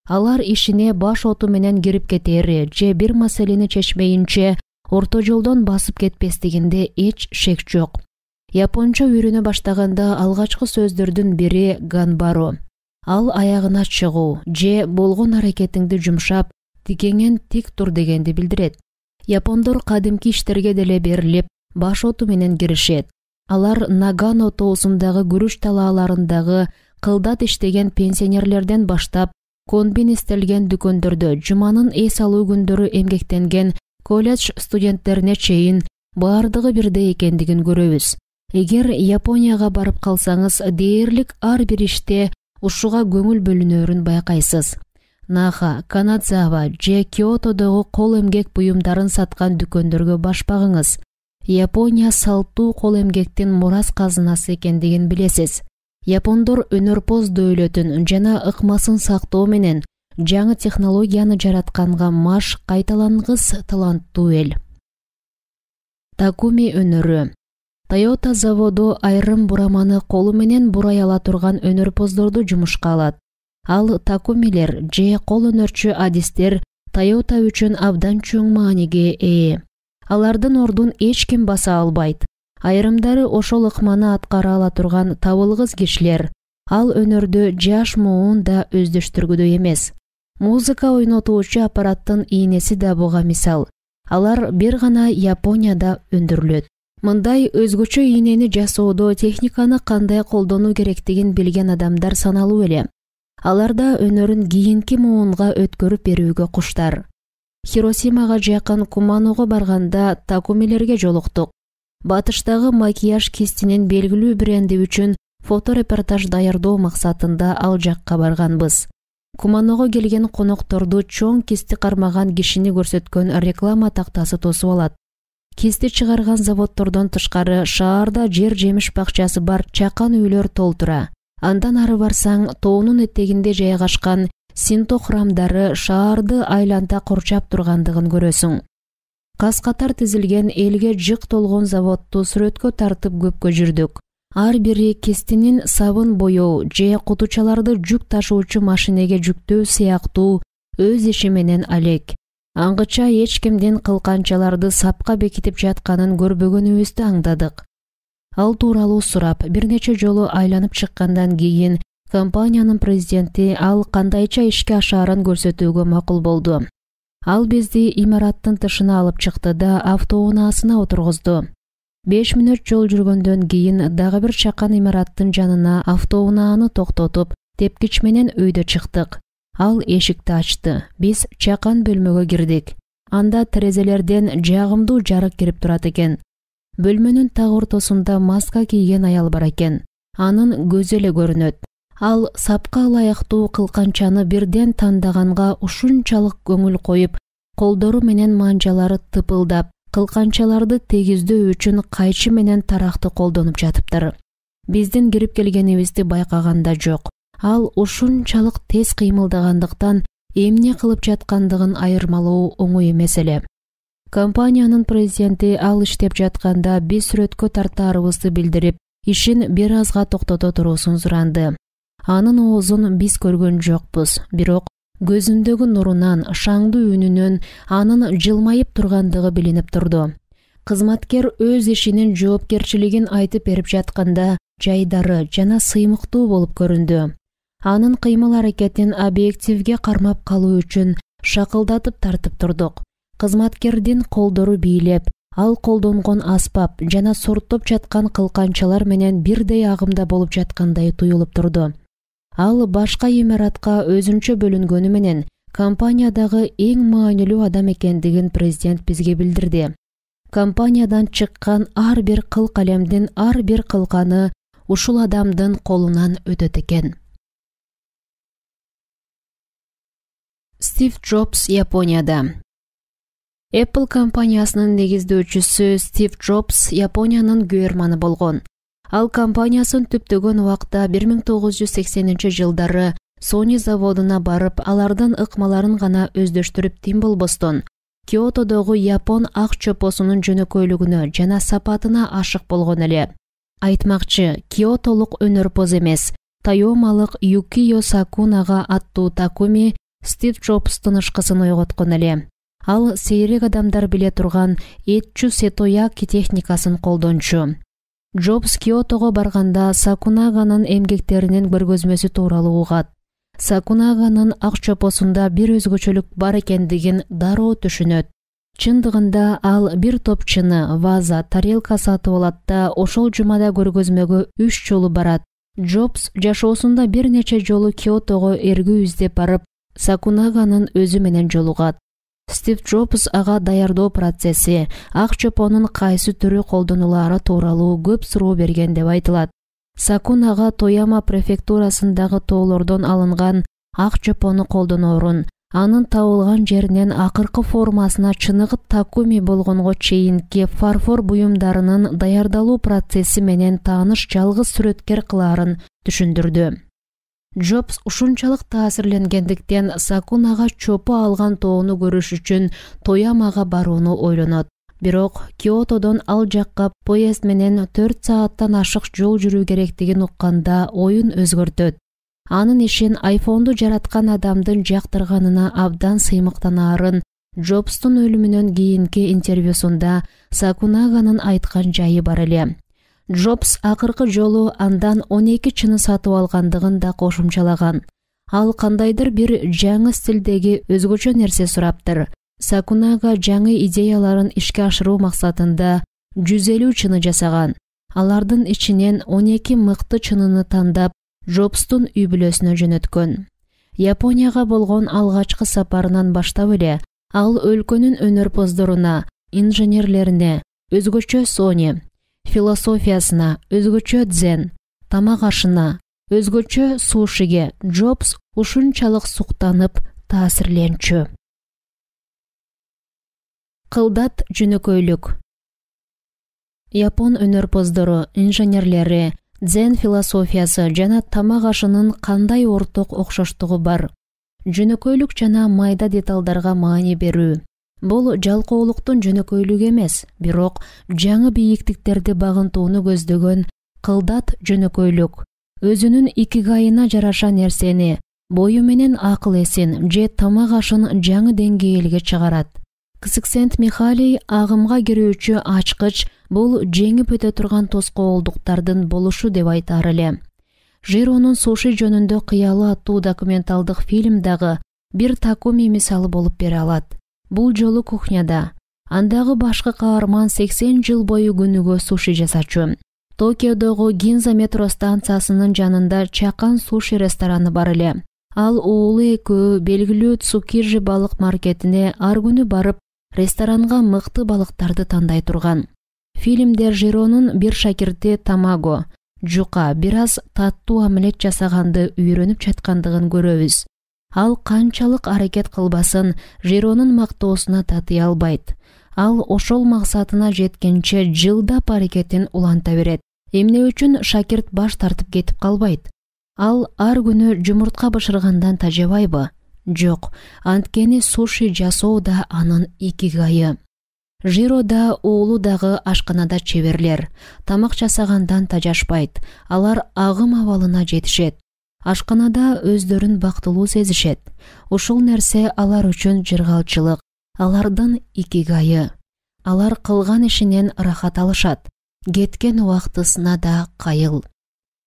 Speaker 1: Алар ишине баш оту менен кирип кетери же бир маселени чечмейинче орто жолдон басып кетпестигинде эч шек жок. Японча үйрөнө баштаганда алгачкы сөздөрдүн бири ганбару. Ал аягына чыгуу же болгон аракетиңди жумшап, тикеңен тик тур дегенди билдирет. Япондор кадимки иштерге деле берилип, баш оту менен киришет. Алар Нагано тоосундагы күрүч талааларындагы кылдат иштеген пенсионерлерден баштап, конбин истелген дүкөндөрдө жуманын эс алуу күндөрү эмгектенген колледж студенттерине чейин баардыгы бирдей экендигин көрөбүз. Эгер Японияга барып калсаңыз, дээрлик ар бир иште ушуга көңүл бөлүнөрүн байкайсыз. Наха, Канадзава же Киотодогу кол эмгек буюмдарын саткан дүкөндөргө баш багыңыз. Япония салттуу кол эмгектин мурас казынасы экендигин билесиз. Япондор өнөрпоз дөөлөтүн жана ыкмасын сактоо менен жаңы технологияны жаратканга маш кайталангыс таланттуу эл. Такуми өнөрү. Toyota заводу айрым бураманы колу менен бурай ала турган өнөрпоздорду жумушка алат. Ал такумилер же кол өнөрчү адистер Toyota үчүн абдан чоң мааниге ээ. Алардын ордун эч ким баса албайт. Айрымдары ошол ыкманы аткара ала турган табылгыс кишилер. Ал өнөрдө жаш муун да өздөштүргүдөй эмес. Музыка ойнотуучу аппараттын ийнеси да буга мисал. Алар бир гана Японияда өндүрүлөт. Мындай өзгөчө ийнени жасоодо техниканы кандай колдонуу керектигин билген адамдар саналуу эле. Аларда өнөрүн кийинки муунга өткөрүп берүүгө куштар. Хиросимага жакын Куманого барганда такумилерге жолуктук. Батыштагы макияж кистинин белгилүү бренди үчүн фоторепортаж даярдоо максатында ал жакка барганбыз. Куманого келген конокторду чоң кисти кармаган кишини көрсөткөн реклама тактасы тосуп алат. Кисти чыгарган заводдордон тышкары шаарда жер жемиш бакчасы бар чакан үйлөр толтура. Андан ары барсаң, тоонун этегинде жайгашкан Синто храмдары шаарды айланта курчап тургандыгын көрөсүң. Кас-катар тизилген элге жык толгон заводду сүрөткө тартып көпкө жүрдүк. Ар бири кистинин сабын боёу же кутучаларды жүк ташуучу машинеге жүктөө сыяктуу өз иши менен алек. Аңгыча эч кимдин кылканчаларды сапка бекитип жатканын көрбөгөнүбүздү аңдадык. Ал тууралуу сурап, бир нече жолу айланып чыккандан кийин компаниянын президенти ал кандайча ишке ашаарын көрсөтүүгө макул болду. Ал бизди имараттын тышына алып чыкты да автоунаасына отургузду. 5 мүнөт жол жүргөндөн кийин дагы бир чакан имараттын жанына автоунааны токтотуп, тепкич менен өйдө чыктык. Ал эшикти ачты. Биз чакан бөлмөгө кирдик. Анда терезелерден жагымдуу жарык кирип турат экен. Бөлмөнүн так ортосунда маска кийген аял бар экен. Анын көзү эле көрүнөт. Ал сапка ылайыктуу кылканчаны бирден тандаганга ушунчалык көңүл коюп, колдору менен манжалары тыпылдап, кылканчаларды тегиздөө үчүн кайчы менен таракты колдонуп жатыптыр. Биздин кирип келгенибизди байкаганда жок. Ал ушунчалык тез кыймылдагандыктан эмне кылып жаткандыгын айырмалоо оңой эмес эле. Компаниянын президенти ал иштеп жатканда биз сүрөткө тартаарыбызды билдирип, ишин бир азга токтото туруусун суранды. Анын оозун биз көргөн жокпуз, бирок көзүндөгү нурунан, шаңдуу үнүнөн анын жылмайып тургандыгы билинип турду. Кызматкер өз ишинин жоопкерчилигин айтып берип жатканда жайдары жана сыймыктуу болуп көрүндү. Анын кыймыл-аракетин объективге кармап калуу үчүн шакылдатып тартып турдук. Кызматкердин колдору бийлеп, ал колдонгон аспап жана сорттоп жаткан кылканчалар менен бирдей агымда болуп жаткандай туюлуп турду. Ал башка имаратка өзүнчө бөлүнгөнү менен компаниядагы эң маанилүү адам экендигин президент бизге билдирди. Компаниядан чыккан ар бир кыл калемдин ар бир кылганы ушул адамдын колунан өтөт экен. Стив Джобс Японияда. Apple компаниясынын негиздөөчүсү Стив Джобс Япониянын күйөрманы болгон. Ал компаниясын түптөгөн убакта 1980-жылдары Sony заводуна барып, алардын ыкмаларын гана өздөштүрүп тим болбостон, Киотодогу япон ак чөпосунун жөнөкөйлүгүнө жана сапатына ашык болгон эле. Айтмакчы, киотолук өнөрпоз эмес, тайомалык Юкио Сакунага аттуу Такуми Стив Джобс тынышкысын ойготкон эле. Ал сейрек адамдар биле турган Этчу Сетояки техникасын колдончу. Джобс Киотого барганда Сакунаганын эмгектеринин көргөзмөсү тууралуу угат. Сакунаганын ак чөпосунда бир өзгөчөлүк бар экендигин дароо түшүнөт. Чындыгында ал бир топ чыны, ваза, тарелка сатып алат да ошол жумада көргөзмөгө 3 жолу барат. Джобс жашоосунда бир нече жолу Киотого эргүү издеп барып, Сакунаганын өзү менен жолугат. Стив Джобс ага даярдоо процесси, ак чөпонун кайсы түрү колдонулаары тууралуу көп суроо берген деп айтылат. Сакунага Тояма префектурасындагы тоолордон алынган ак чөпөнү колдоноорун, анын табылган жеринен акыркы формасына чыныгы Такуми болгонго чейинки фарфор буюмдарынын даярдалуу процесси менен тааныш жалгыз сүрөткер кылаарын түшүндүрдү. Джобс ушунчалык таасирленгендиктен Сакунага чөпү алган тоону көрүш үчүн Тоямага барууну ойлонот. Бирок Киотодон ал жакка поезд менен 4 сааттан ашык жол жүрүү керектигин укканда оюн өзгөртөт. Анын ишин айфонду жараткан адамдын жактырганына абдан сыймыктанаарын Джобстун өлүмүнөн кийинки интервьюсунда Сакунаганын айткан жайы бар эле. Джобс акыркы жолу андан 12 чыны сатып алгандыгын да кошумчалаган. Ал кандайдыр бир жаңы стилдеги өзгөчө нерсе сураптыр. Сакунага жаңы идеяларын ишке ашыруу максатында 150 чыны жасаган. Алардын ичинен 12 мыкты чыныны тандап, Джобстун үй бүлөсүнө жөнөткөн. Японияга болгон алгачкы сапарынан баштап эле ал өлкөнүн өнөрпоздоруна, инженерлерине, өзгөчө Sony, философиясына, өзгөчө дзен, тамак ашына, өзгөчө сушиге Джобс ушунчалык суктанып, таасирленчү. Кылдат жөнөкөйлүк. Япон өнөрпоздору, инженерлери, дзен философиясы жана тамак ашынын кандай орток окшоштугу бар? Жөнөкөйлүк жана майда деталдарга маани берүү. Бул жалкоолуктун жөнөкөйлүгү эмес, бирок жаңы бийиктиктерди багынтууну көздөгөн кылдат жөнөкөйлүк. Өзүнүн икигайына жараша нерсени, бою менен акыл эсин же тамак ашын жаңы деңгээлге чыгарат. Ксиксент-Михалий агымга кирүүчү ачкыч бул жеңип өтө турган тоскоолдуктардын болушу деп айтаар эле. Жиронун суши жөнүндө кыялы аттуу документалдык фильм дагы бир Такуми мисалы болуп бере алат. Бул жолу кухняда. Андагы башкы каарман 80 жыл бою күнүгө суши жасачу. Токиодогу Гинза метро станциясынын жанында чакан суши рестораны бар эле. Ал уулу экөө белгилүү Цукижи балык маркетине ар күнү барып, ресторанга мыкты балыктарды тандай турган. Фильмде Жиронун бир шакирти Тамаго, жука, бир аз таттуу омлет жасаганды үйрөнүп жаткандыгын көрөбүз. Ал канчалык аракет кылбасын Жиронун мактоосуна татый албайт. Ал ошол максатына жеткенче жылдап аракетин уланта берет. Эмне үчүн шакирт баш тартып кетип калбайт? Ал ар күнү жумуртка бышыргандан тажабайбы? Жок, анткени суши жасоо да анын икигайы. Жиро да уулу дагы ашканада чеберлер. Тамак жасагандан тажашпайт. Алар агым абалына жетишет. Ашканада өздөрүн бактылуу сезишет. Ушул нерсе алар үчүн жыргалчылык, алардын икигайы. Алар кылган ишинен рахат алышат. Кеткен убактысына да кайыл.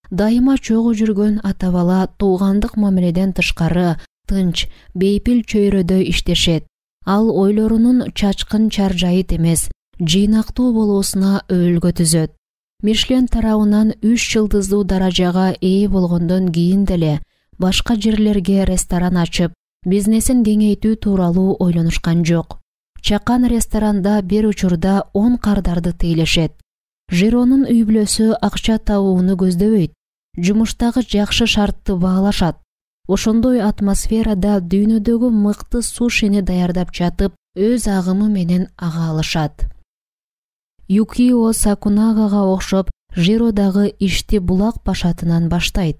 Speaker 1: Дайыма чогуу жүргөн ата-бала туугандык мамиледен тышкары тынч, бейпил чөйрөдө иштешет. Ал ойлорунун чачкын чаржайыт эмес, жыйнактуу болуусуна өбөлгө түзөт. Мишлен тарабынан 3 жылдыздуу даражага ээ болгондон кийин деле башка жерлерге ресторан ачып, бизнесин кеңейтүү тууралуу ойлонушкан жок. Чакан ресторанда бир учурда 10 кардарды тейлешет. Жиронун үй бүлөсү акча табууну көздөбөйт. Жумуштагы жакшы шартты баалашат. Ошондой атмосферада дүйнөдөгү мыкты сушини даярдап жатып, өз агымы менен ага алышат. Юкио Сакунагага окшоп, Жиро дагы ишти булак башатынан баштайт.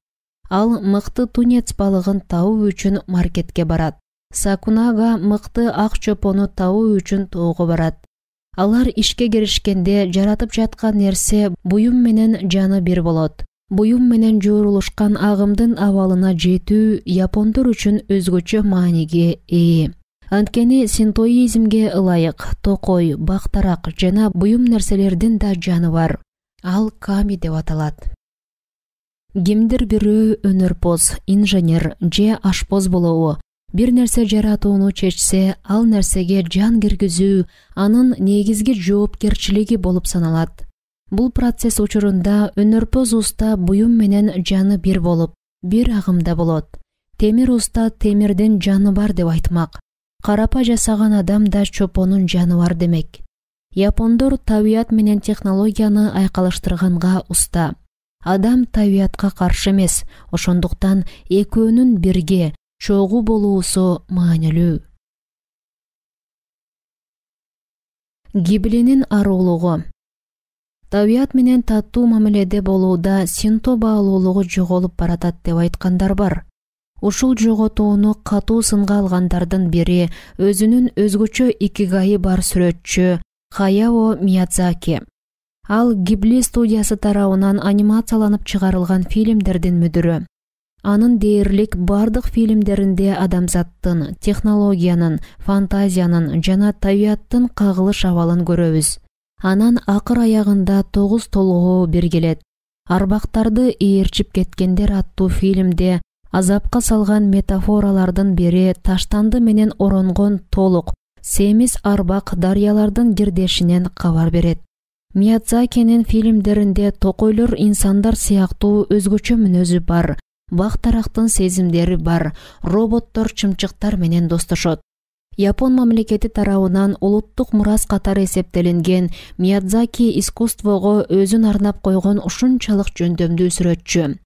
Speaker 1: Ал мыкты тунец балыгын табуу үчүн маркетке барат. Сакунага мыкты ак чопону табуу үчүн тоого барат. Алар ишке киришкенде жаратып жаткан нерсе буюм менен жаны бир болот. Буюм менен жоорулушкан агымдын абалына жетүү япондор үчүн өзгөчө мааниге ээ. Анткени синтоизмге ылайык токой, бактарак жана буюм нерселердин да жаны бар. Ал ками деп аталат. Кимдир бирөө өнөрпоз, инженер же ашпоз болобу, бир нерсе жаратууну чечсе, ал нерсеге жан киргизүү анын негизги жоопкерчилиги болуп саналат. Бул процесс учурунда өнөрпоз уста буюм менен жаны бир болуп, бир агымда болот. Темир уста темирдин жаны бар деп айтмак. Карапа жасаган адам да чопонун жаны бар демек. Япондор табият менен технологияны айкалыштырганга уста. Адам табиятка каршы эмес, ошондуктан экөөнүн бирге чогуу болуусу маанилүү. Гиблинин арулугу. Табият менен таттуу мамиледе болууда синто баалуулугу жоголуп баратат деп айткандар бар. Ушул жоготууну катуу сынга алгандардын бири өзүнүн өзгөчө икигайы бар сүрөтчү Хаяо Миядзаки. Ал Гибли студиясы тарабынан анимацияланып чыгарылган фильмдердин мүдүрү. Анын дээрлик бардык фильмдеринде адамзаттын, технологиянын, фантазиянын жана табияттын кагылыш абалын көрөбүз. Анан акыр аягында 9 толугу биргелет. Арбактарды ээрчип кеткендер аттуу фильмде азапка салган метафоралардын бири таштанды менен оронгон толук, семиз арбак дарыялардын кирдешинен кабар берет. Миядзакинин фильмдеринде токойлор инсандар сыяктуу өзгөчө мүнөзү бар, бактарактын сезимдери бар, роботтор чымчыктар менен достошот. Япон мамлекети тарабынан улуттук мурас катары эсептелинген Миядзаки искусствого өзүн арнап койгон ушунчалык жөндөмдүү сүрөтчү.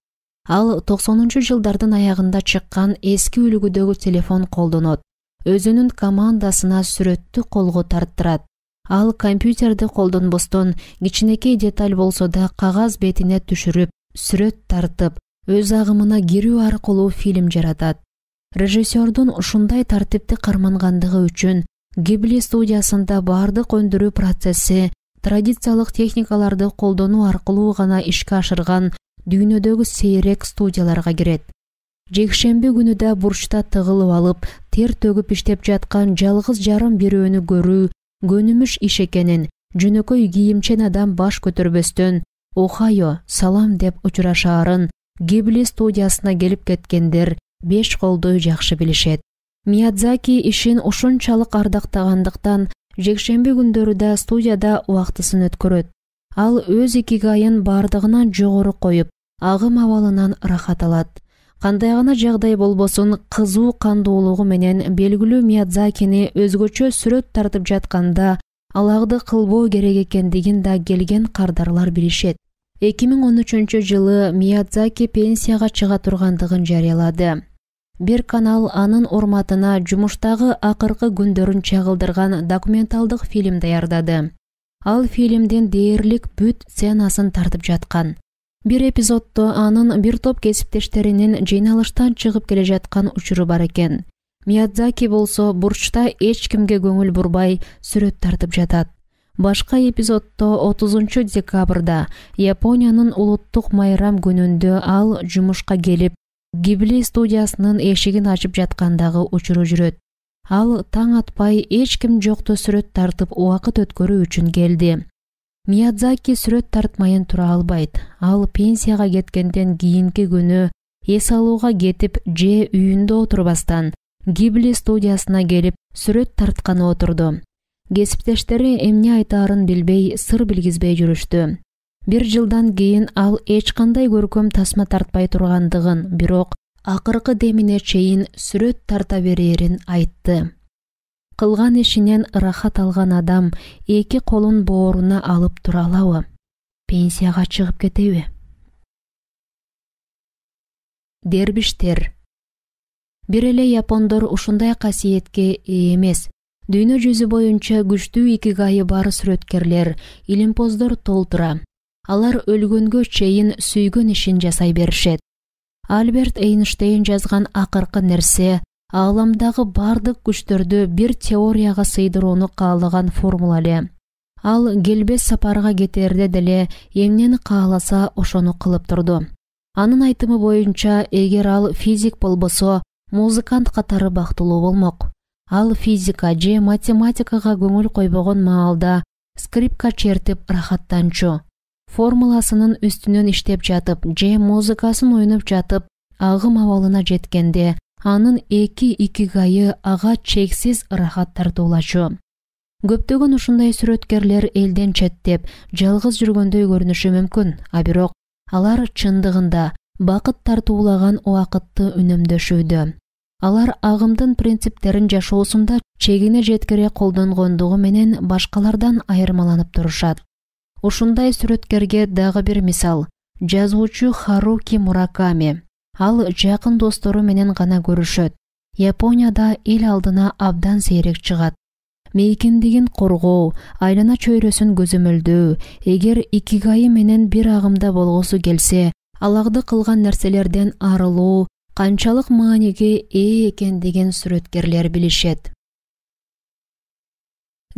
Speaker 1: Ал 90-жылдардын аягында чыккан эски үлгүдөгү телефон колдонот. Өзүнүн командасына сүрөттү колго тарттырат. Ал компьютерди колдонбостон кичинекей деталь болсо да кагаз бетине түшүрүп, сүрөт тартып, өз агымына кирүү аркылуу фильм жаратат. Режиссердун ушундай тартипти кармангандыгы үчүн Гибли студиясында бардык өндүрүү процесси традициялык техникаларды колдонуу аркылуу гана ишке ашырган дүйнөдөгү сейрек студияларга кирет. Жекшемби күнү да бурчта тыгылып алып, тер төгүп иштеп жаткан жалгыз жарым бирөөнү көрүү көнүмүш иш экенин, жөнөкөй кийимчен адам баш көтөрбөстөн «Охайо, салам» деп учурашаарын Гибли студиясына келип кеткендер 5 колдой жакшы билишет. Миядзаки ишин ушунчалык ардактагандыктан жекшемби күндөрү да студияда убактысын өткөрөт. Ал өз икигайын бардыгынан жогору коюп, агым абалынан рахат алат. Кандай гана жагдай болбосун, кызуу кандуулугу менен белгилүү Миядзакини өзгөчө сүрөт тартып жатканда алагды кылбоо керек экендигин да келген кардарлар билишет. 2013-жылы Миядзаки пенсияга чыга тургандыгын жарыялады. Бир канал анын урматына жумуштагы акыркы күндөрүн чагылдырган документалдык фильм даярдады. Ал фильмдин дээрлик бүт сценасын тартып жаткан. Бир эпизоддо анын бир топ кесиптештеринин жыйналыштан чыгып келе жаткан учуру бар экен. Миядзаки болсо бурчта эч кимге көңүл бурбай сүрөт тартып жатат. Башка эпизоддо 30 декабрда Япониянын улуттук майрам күнүндө ал жумушка келип, Гибли студиясынын эшигин ачып жаткандагы учуру жүрөт. Ал таң атпай эч ким жокто сүрөт тартып убакыт өткөрүү үчүн келди. Миядзаки сүрөт тартмайын тура албайт. Ал пенсияга кеткенден кийинки күнү эс алууга кетип же үйүндө отурбастан Гибли студиясына келип сүрөт тартканы отурду. Кесиптештери эмне айтаарын билбей, сыр билгизбей жүрүштү. 1 жылдан кийин ал эч кандай көркөм тасма тартпай тургандыгын, бирок акыркы демине чейин сүрөт тарта берерин айтты. Кылган ишинен ырахат алган адам 2 колун бооруна алып тура алабы? Пенсияга чыгып кетеби? Дербиштер. Бир эле япондор ушундай касиетке ээ эмес. Дүйнө жүзү боюнча күчтүү икигайы бар сүрөткерлер, илимпоздор толтура. Алар өлгөнгө чейин сүйгөн ишин жасай беришет. Альберт Эйнштейн жазган акыркы нерсе ааламдагы бардык күчтөрдү бир теорияга сыйдырууну каалаган формула эле. Ал келбес сапарга кетерде деле эмнени кааласа ошону кылып турду. Анын айтымы боюнча, эгер ал физик болбосо, музыкант катары бактылуу болмок. Ал физика же математикага көңүл койбогон маалда скрипка чертип рахаттанчу. Формуласынын үстүнөн иштеп жатып же музыкасын ойноп жатып, агым абалына жеткенде, анын 2 икигайы ага чексиз рахат тартуулачу. Көптөгөн ушундай сүрөткерлер элден четтеп, жалгыз жүргөндөй көрүнүшү мүмкүн, а бирок алар чындыгында бакыт тартуулаган убакытты үнөмдөшүүдө. Алар агымдын принциптерин жашоосунда чегине жеткире колдонгондугу менен башкалардан айырмаланып турушат. Ушундай сүрөткерге дагы бир мисал — жазуучу Харуки Мураками. Ал жакын достору менен гана көрүшөт. Японияда эл алдына абдан сейрек чыгат. Мейкиндигин коргоо, айлана чөйрөсүн көзөмөлдөө, эгер икигайы менен бир агымда болгусу келсе, алагды кылган нерселерден арылуу канчалык мааниге ээ экендигин сүрөткерлер билишет.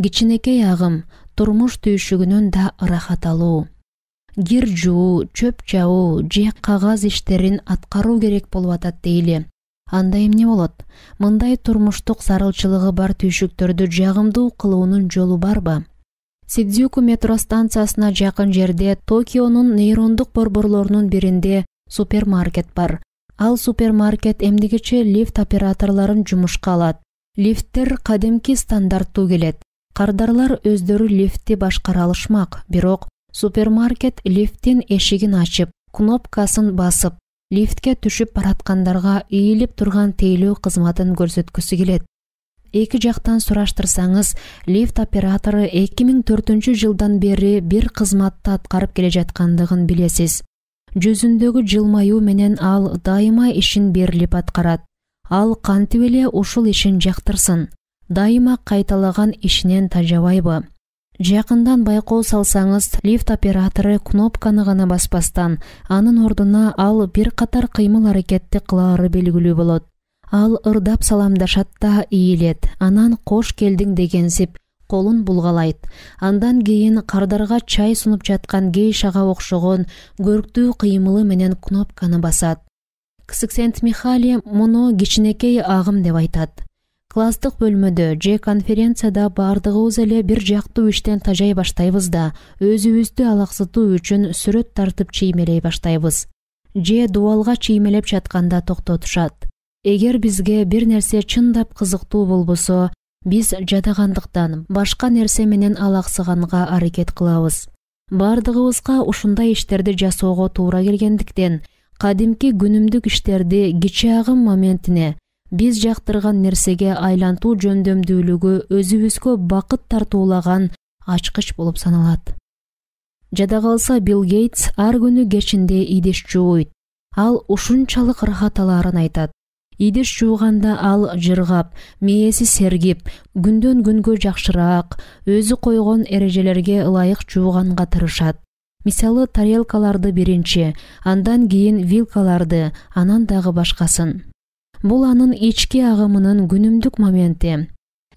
Speaker 1: Кичинекей агым турмуш түйшүгүнөн да ырахат алуу. Кир жуу, чөп чабуу же кагаз иштерин аткаруу керек болуп атат дейли. Анда эмне болот? Мындай турмуштук зарылчылыгы бар түйшүктөрдү жагымдуу кылуунун жолу барбы? Сидзюку метро станциясына жакын жерде Токионун нейрондук борборлорунун биринде супермаркет бар. Ал супермаркет эмдигече лифт операторлорун жумушка алат. Лифттер кадимки стандарттуу келет. Кардарлар өздөрү лифтти башкара алышмак, бирок супермаркет лифттин эшигин ачып, кнопкасын басып, лифтке түшүп бараткандарга ийилип турган тейлөө кызматын көрсөткүсү келет. Эки жактан сураштырсаңыз, лифт оператору 2004 жылдан бери бир кызматты аткарып келе жаткандыгын билесиз. Жүзүндөгү жылмаюу менен ал дайыма ишин берилип аткарат. Ал кантип эле ушул ишин жактырсын? Дайыма кайталаган ишинен тажабайбы? Жакындан байкоо салсаңыз, лифт оператору кнопканы гана баспастан, анын ордуна ал бир катар кыймыл аракетти кылаары белгилүү болот. Ал ырдап саламдашат да ийилет, анан кош келдиң дегенсип колун булгалайт. Андан кийин кардарга чай сунуп жаткан гейшага окшогон көрктүү кыймылы менен кнопканы басат. Ксиксент-Михали муну кичинекей агым деп айтат. Класстык бөлмөдө же конференцияда бардыгыбыз эле бир жактуу иштен тажай баштайбыз да, өзүбүздү алаксытуу үчүн сүрөт тартып чиймелей баштайбыз. Же дубалга чиймелеп жатканда токтотушат. Эгер бизге бир нерсе чындап кызыктуу болбосо, биз жадагандыктан башка нерсе менен алаксыганга аракет кылабыз. Бардыгыбызга ушундай иштерди жасоого туура келгендиктен, кадимки күнүмдүк иштерди кичи агым моментине, биз жактырган нерсеге айлантуу жөндөмдүүлүгү өзүбүзгө бакыт тартуулаган ачкыч болуп саналат. Жада калса Билл Гейтс ар күнү кечинде идиш жууйт. Ал ушунчалык рахат алаарын айтат. Идиш жууганда ал жыргап, мээси сергип, күндөн күнгө жакшыраак, өзү койгон эрежелерге ылайык жууганга тырышат. Мисалы, тарелкаларды биринчи, андан кийин вилкаларды, анан дагы башкасын. Бул анын ички агымынын күнүмдүк моменти.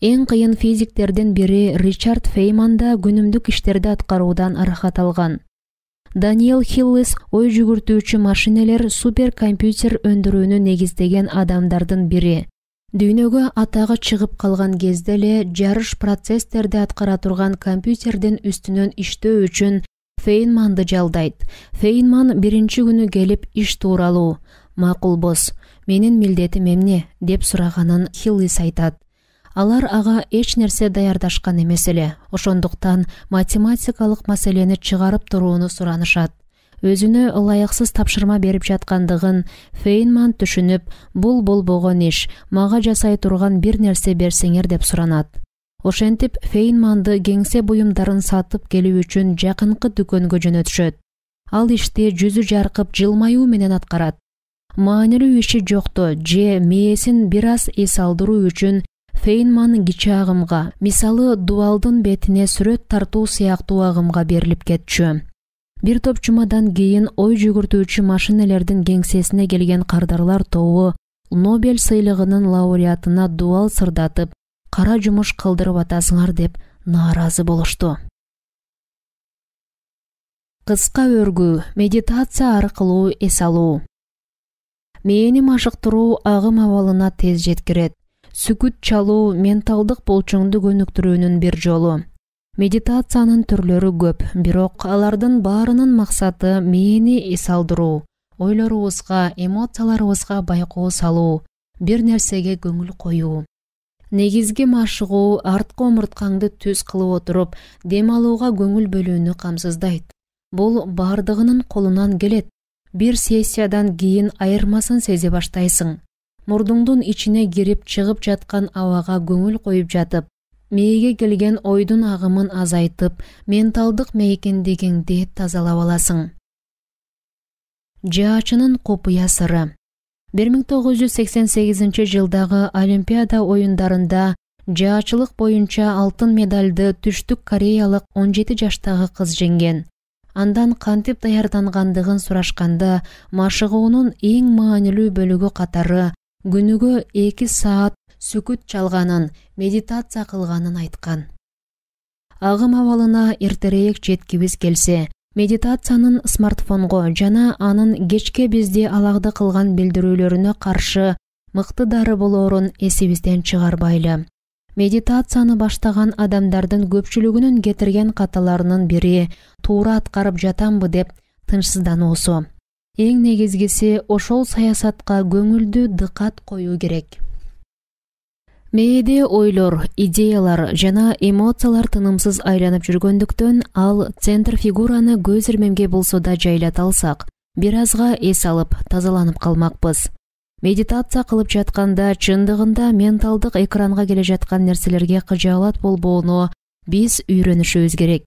Speaker 1: Эң кыйын физиктердин бири Ричард Фейман да күнүмдүк иштерди аткаруудан аракат алган. Даниэл Хиллис ой жүгүртүүчү машинелер суперкомпьютер өндүрүүнү негиздеген адамдардын бири. Дүйнөгө атагы чыгып калган кезде эле жарыш процесстерди аткара турган компьютердин үстүнөн иштөө үчүн Фейнманды жалдайт. Фейнман биринчи күнү келип иш тууралуу. Макул босс, менин милдетим эмне деп сураганын Хиллис айтат. Алар ага эч нерсе даярдашкан эмес эле. Ошондуктан математикалык маселени чыгарып турууну суранышат. Өзүнө ылайыксыз тапшырма берип жаткандыгын Фейнман түшүнүп, бул болбогон иш, мага жасай турган бир нерсе берсеңер деп суранат. Ошентип Фейнманды кеңсе буюмдарын сатып келүү үчүн жакынкы дүкөнгө жөнөтүшөт. Ал ишти жүзү жаркып жылмаюу менен аткарат. Маанилүү иши жокто же мээсин бир аз эс алдыруу үчүн Фейнман кичи агымга, мисалы дуалдын бетине сүрөт тартуу сыяктуу агымга берилип кетчү. Бир топ жумадан кийин ой жүгүртүүчү машинелердин кеңсесине келген кардарлар тобу Нобель сыйлыгынын лауреатына дуал сырдатып, кара жумуш кылдырып атасыңар деп нааразы болушту. Кыска өргүү, медитация аркылуу эс алуу. Мээни машыктыруу агым абалына тез жеткирет. Сүкүт чалуу менталдык болчоңду көнүктүрүүнүн бир жолу. Медитациянын түрлөрү көп, бирок алардын баарынын максаты мээни эс алдыруу, ойлорубузга, эмоцияларыбызга байкоо салуу, бир нерсеге көңүл коюу. Негизги машыгуу арткы омурткаңды түз кылып отуруп, дем алууга көңүл бөлүүнү камсыздайт. Бул бардыгынын колунан келет. Бир сессиядан кийин айырмасын сезе баштайсың. Мурдуңдун ичине кирип чыгып жаткан абага көңүл коюп жатып, мээге келген ойдун агымын азайтып, менталдык мейкиндигиңди тазалап аласың. Жаачынын купуя сыры. 1988-жылдагы Олимпиада оюндарында жаачылык боюнча алтын медалды Түштүк Кореялык 17 жаштагы кыз жеңген. Андан кантип даярдангандыгын сурашканда, машыгуунун эң маанилүү бөлүгү катары күнүгө 2 саат сүкүт чалганын, медитация кылганын айткан. Агым абалына эртерээк жеткибиз келсе, медитациянын смартфонго жана анын кечке бизди алагда кылган билдирүүлөрүнө каршы мыкты дары болоорун эсибизден чыгарбайлы. Медитацияны баштаган адамдардын көпчүлүгүнүн кетирген каталарынын бири туура аткарып жатамбы деп тынчсыздануусу. Эң негизгиси ошол саясатка көңүлдү дыкат коюу керек. Мээде ойлор, идеялар жана эмоциялар тынымсыз айланып жүргөндүктөн, ал центр фигураны көз ирмемге болсо да жайлата алсак, бир азга эс алып, тазаланып калмакпыз. Медитация кылып жатканда чындыгында менталдык экранга келе жаткан нерселерге кыжаалат болбоону биз үйрөнүшүбүз керек.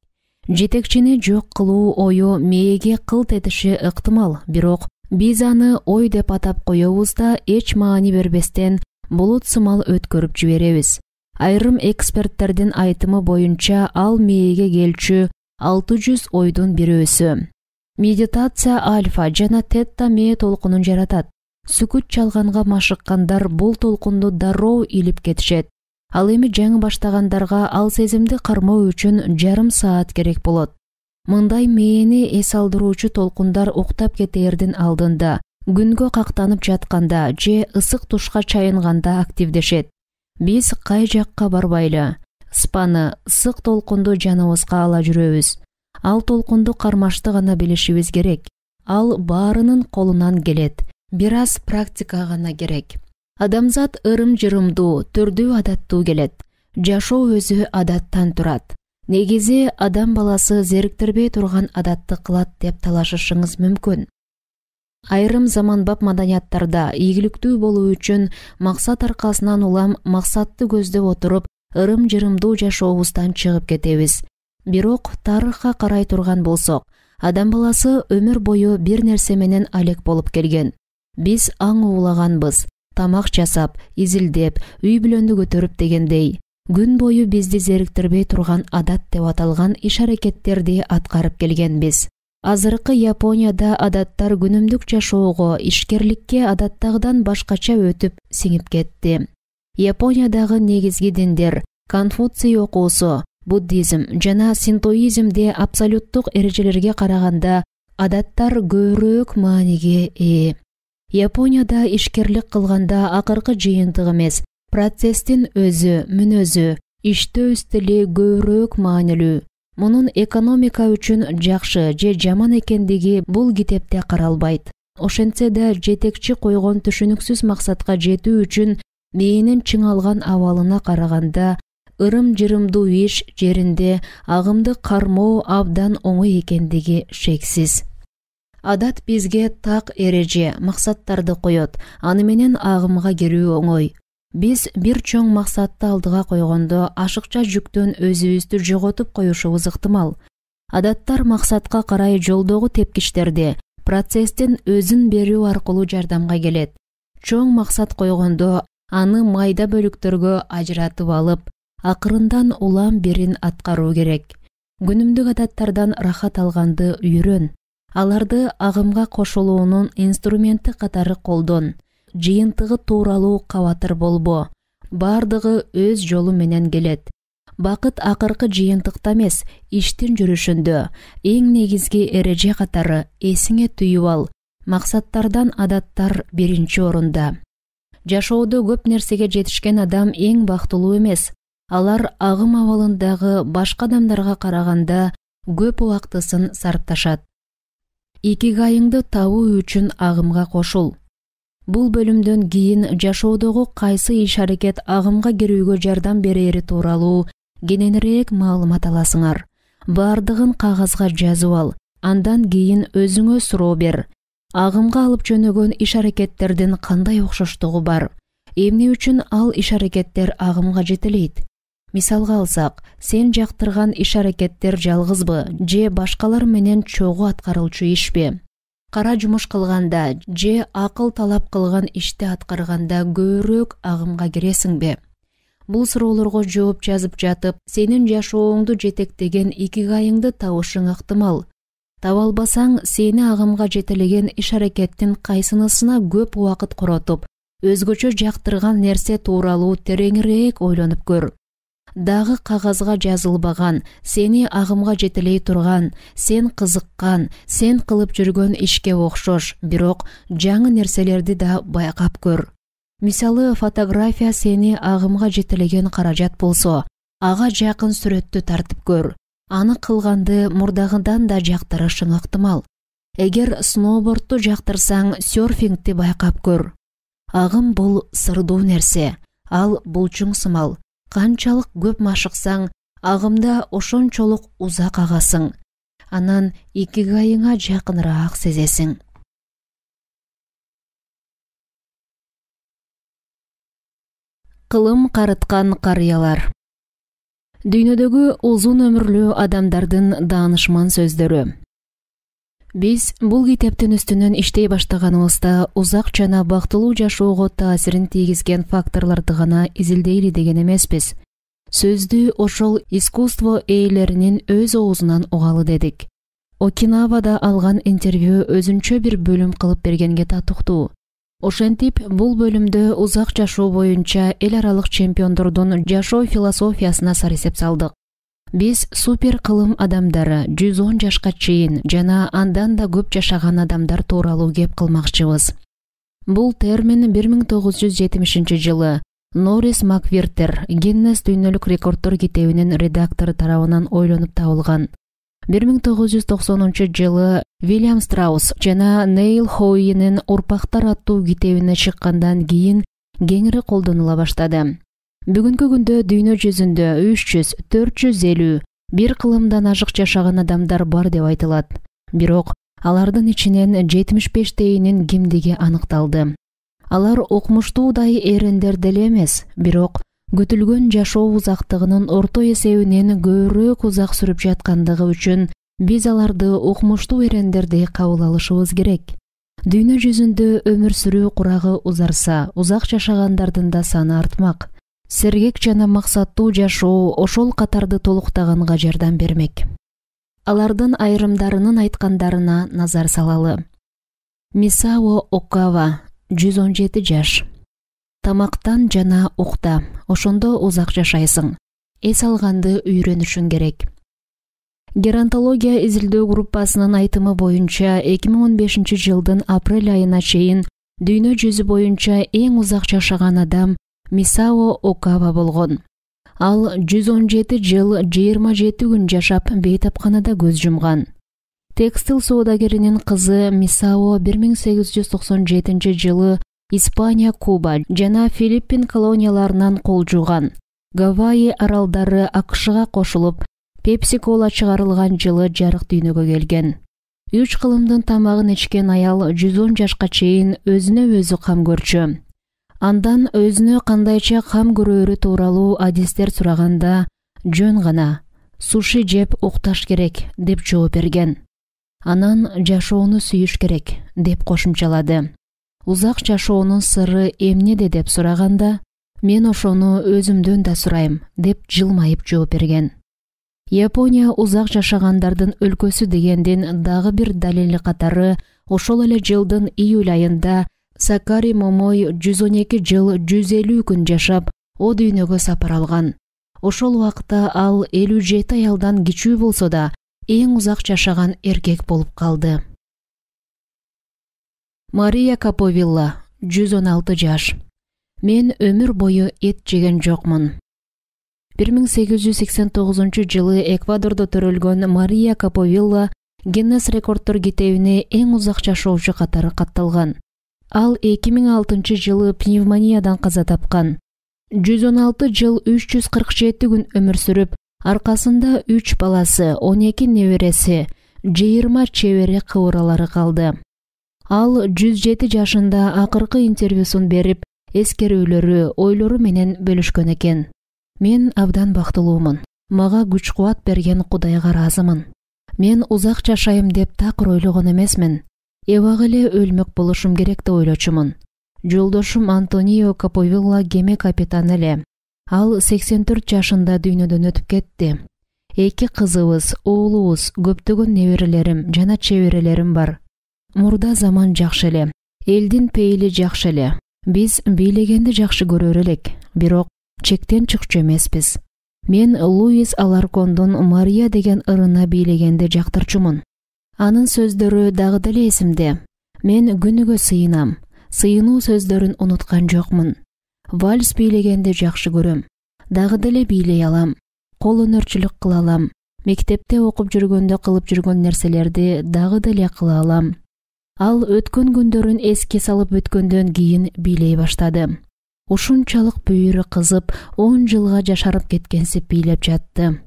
Speaker 1: Жетекчини жок кылуу ою мээге кылт этиши ыктымал, бирок биз аны ой деп атап коебуз да эч маани бербестен булут сымал өткөрүп жиберебиз. Айрым эксперттердин айтымы боюнча ал мээге келчү 600 ойдун бирөөсү. Медитация альфа жана тетта мээ толкунун жаратат. Сүкүт чалганга машыккандар бул толкунду дароо илип кетишет. Ал эми жаңы баштагандарга ал сезимди кармоо үчүн жарым саат керек болот. Мындай мээни эс алдыруучу толкундар уктап кетээрдин алдында, күнгө кактанып жатканда же ысык тушка чайынганда активдешет. Биз кай жакка барбайлы, спаны, ысык толкунду жаныбызга ала жүрөбүз. Ал толкунду кармашты гана билишибиз керек. Ал баарынын колунан келет. Бир аз практика гана керек. Адамзат ырым-жырымдуу, түрдүү адаттуу келет. Жашоо өзү адаттан турат. Негизи адам баласы зериктирбей турган адатты кылат деп талашышыңыз мүмкүн. Айрым заманбап маданияттарда ийгиликтүү болуу үчүн максат аркасынан улам максатты көздөп отуруп, ырым-жырымдуу жашообуздан чыгып кетебиз. Бирок тарыхка карай турган болсок, адам баласы өмүр бою бир нерсе менен алек болуп келген. Биз аң уулаганбыз, тамак жасап, изилдеп, үй бүлөнү көтөрүп дегендей. Күн бою бизди зериктирбей турган адат деп аталган иш-аракеттерди аткарып келгенбиз. Азыркы Японияда адаттар күнүмдүк жашоого, ишкерликке адаттагыдан башкача өтүп сиңип кетти. Япониядагы негизги диндер Конфуций окуусу, буддизм жана синтоизмде абсолюттук эрежелерге караганда адаттар көбүрөөк мааниге ээ. Японияда ишкерлик кылганда акыркы жыйынтык эмес, процесстин өзү, мүнөзү, иштөө стили көбүрөөк маанилүү. Мунун экономика үчүн жакшы же жаман экендиги бул китепте каралбайт. Ошентсе да жетекчи койгон түшүнүксүз максатка жетүү үчүн мээнин чыңалган абалына караганда ырым-жырымдуу иш жеринде агымды кармоо абдан оңой экендиги шексиз. Адат бизге так эреже, максаттарды коет, аны менен агымга кирүү оңой. Биз бир чоң максатты алдыга койгондо ашыкча жүктөн өзүбүздү жоготуп коюшубуз ыктымал. Адаттар максатка карай жолдогу тепкичтерди, процесстин өзүн берүү аркылуу жардамга келет. Чоң максат койгондо аны майда бөлүктөргө ажыратып алып, акырындан улам бирин аткаруу керек. Күнүмдүк адаттардан рахат алганды үйрөн. Аларды агымга кошулуунун инструменти катары колдон. Жыйынтыгы тууралуу кабатыр болбо. Бардыгы өз жолу менен келет. Бакыт акыркы жыйынтыкта эмес, иштин жүрүшүндө. Эң негизги эреже катары эсиңе түйүп ал. Максаттардан адаттар биринчи орунда. Жашоодо көп нерсеге жетишкен адам эң бактылуу эмес. Алар агым абалындагы башка адамдарга караганда көп убактысын сарпташат. Икигайыңды табуу үчүн агымга кошул. Бул бөлүмдөн кийин жашоодогу кайсы иш-аракет агымга кирүүгө жардам берери тууралуу кененирээк маалымат аласыңар. Бардыгын кагазга жазып ал, андан кийин өзүңө суроо бер. Агымга алып жөнөгөн иш-аракеттердин кандай окшоштугу бар? Эмне үчүн ал иш-аракеттер агымга жетелейт? Мисалга алсак, сен жактырган иш-аракеттер жалгызбы же башкалар менен чогуу аткарылчу ишпи? Кара жумуш кылганда же акыл талап кылган ишти аткарганда көбүрөөк агымга киресиңби? Бул суроолорго жооп жазып жатып, сенин жашооңду жетектеген икигайыңды табышың ыктымал. Таба албасаң, сени агымга жетелеген иш-аракеттин кайсынысына көп убакыт коротуп, өзгөчө жактырган нерсе тууралуу тереңирээк ойлонуп көр. Дагы кагазга жазылбаган, сени агымга жетелей турган, сен кызыккан, сен кылып жүргөн ишке окшош, бирок жаңы нерселерди да байкап көр. Мисалы, фотография сени агымга жетелеген каражат болсо, ага жакын сүрөттү тартып көр. Аны кылганды мурдагыдан да жактырышың ыктымал. Эгер сноубордту жактырсаң, серфингти байкап көр. Агым бул сырдуу нерсе, ал булчуң сымал. Канчалык көп машыксаң, агымда ошончолук узак агасың. Анан икигайыңа жакыныраак сезесиң. Кылым карыткан карыялар. Дүйнөдөгү узун өмүрлүү адамдардын даанышман сөздөрү. Биз бул китептин үстүнөн иштей баштаганыбызда узак жана бактылуу жашоого таасирин тийгизген факторлорду гана изилдейли деген эмеспиз. Сөздү ошол искусство ээлеринин өз оозунан угалы дедик. Окинавада алган интервью өзүнчө бир бөлүм кылып бергенге татыктуу. Ошентип, бул бөлүмдө узак жашоо боюнча эл аралык чемпиондордун жашоо философиясына сарисеп салдык. Биз супер кылым адамдары 110 жашка чейин жана андан да көп жашаган адамдар тууралуу кеп кылмакчыбыз. Бул термин 1970 жылы Норрис Маквиртер Гиннес дүйнөлүк рекорддор китебинин редактору тарабынан ойлонуп табылган. 1990 жылы Вильям Страус жана Нейл Хоуинин Урпактар аттуу китебине чыккандан кийин кеңири колдонула баштады. Бүгүнкү күндө дүйнө жүзүндө 300-450 бир кылымдан ашык жашаган адамдар бар деп айтылат. Бирок алардын ичинен 75-тэйинин кимдиги аныкталды. Алар окумуштуудай эрендер деле эмес, бирок күтүлгөн жашоо узактыгынын орто эсебинен көбүрөөк узак сүрүп жаткандыгы үчүн биз аларды окумуштуу эрендерди кабыл алышыбыз керек. Дүйнө жүзүндө өмүр сүрүү курагы узарса, узак жашагандардын да саны артмак. Сергек жана максаттуу жашоо ошол катарды толуктаганга жардам бермек. алардын айрымдарынын айткандарына назар салалы. Мисао Окава, 117 жаш. Тамактан жана укта, ошондо узак жашайсың. Эс алганды үйрөнүшүң керек. Геронтология изилдөө группасынын айтымы боюнча 2015 жылдын апрель айына чейин дүйнө жүзү боюнча эң узак жашаган адам Мисао Окава болгон. Ал 117 жыл 27 күн жашап бейтапканада көз жумган. Текстил соодагеринин кызы Мисао 1897 жылы Испания, Куба жана Филиппин колонияларынан кол жууган. Гавайи аралдары АКШга кошулуп, Пепси-кола чыгарылган жылы жарык дүйнөгө келген. 3 кылымдын тамагын ичкен аял 110 жашка чейин өзүнө өзү кам көрчү. Андан өзүнө кандайча кам көрөөрү тууралуу адистер сураганда жөн гана суши жеп укташ керек деп жооп берген. Анан жашоону сүйүш керек деп кошумчалады. Узак жашоонун сыры эмнеде деп сураганда мен ошону өзүмдөн да сурайм деп жылмайып жооп берген. Япония узак жашагандардын өлкөсү дегендин дагы бир далили катары ошол эле жылдын июль айында Сакари Момой 112 жыл 150 күн жашап, о дүйнөгө сапар алган. Ошол убакта ал 57 аялдан кичүү болсо да, эң узак жашаган эркек болуп калды. Мария Каповилла, 116 жаш. Мен өмүр бою эт жеген жокмун. 1889 жылы Эквадордо төрөлгөн Мария Каповилла Гиннес рекордтор китебине эң узак жашоочу катары катталган. Ал 2006 жылы пневмониядан каза тапкан. 116 жыл 347 күн өмүр сүрүп, аркасында 3 баласы, 12 небереси, 20 чебери кыбыралары калды. Ал 107 жашында акыркы интервьюсун берип, эскерүүлөрү, ойлору менен бөлүшкөн экен. Мен абдан бактылуумун. Мага күч кубат берген Кудайга ыраазымын. Мен узак жашайм деп такыр ойлогон эмесмин. Эбак эле өлмөк болушум керек деп ойлочумун. Жолдошум Антонио Каповилла кеме капитаны эле. Ал 84 жашында дүйнөдөн өтүп кетти. 2 кызыбыз, уулубуз, көптөгөн неберелерим жана чеберелерим бар. Мурда заман жакшы эле. Элдин пейили жакшы эле. Биз бийлегенди жакшы көрөр элек, бирок чектен чыкчу эмеспиз. Мен Луис Аларкондун Мария деген ырына бийлегенди жактырчумун. Анын сөздөрү дагы деле эсимде. Мен күнүгө сыйынам. Сыйынуу сөздөрүн унуткан жокмун. Вальс бийлегенди жакшы көрөм. Дагы деле бийлей алам. Кол өнөрчүлүк кыла алам. Мектепте окуп жүргөндө кылып жүргөн нерселерди дагы деле кыла алам. Ал өткөн күндөрүн эске салып өткөндөн кийин бийлей баштады. Ушунчалык бүйүрү кызып, 10 жылга жашарып кеткенсип бийлеп жатты.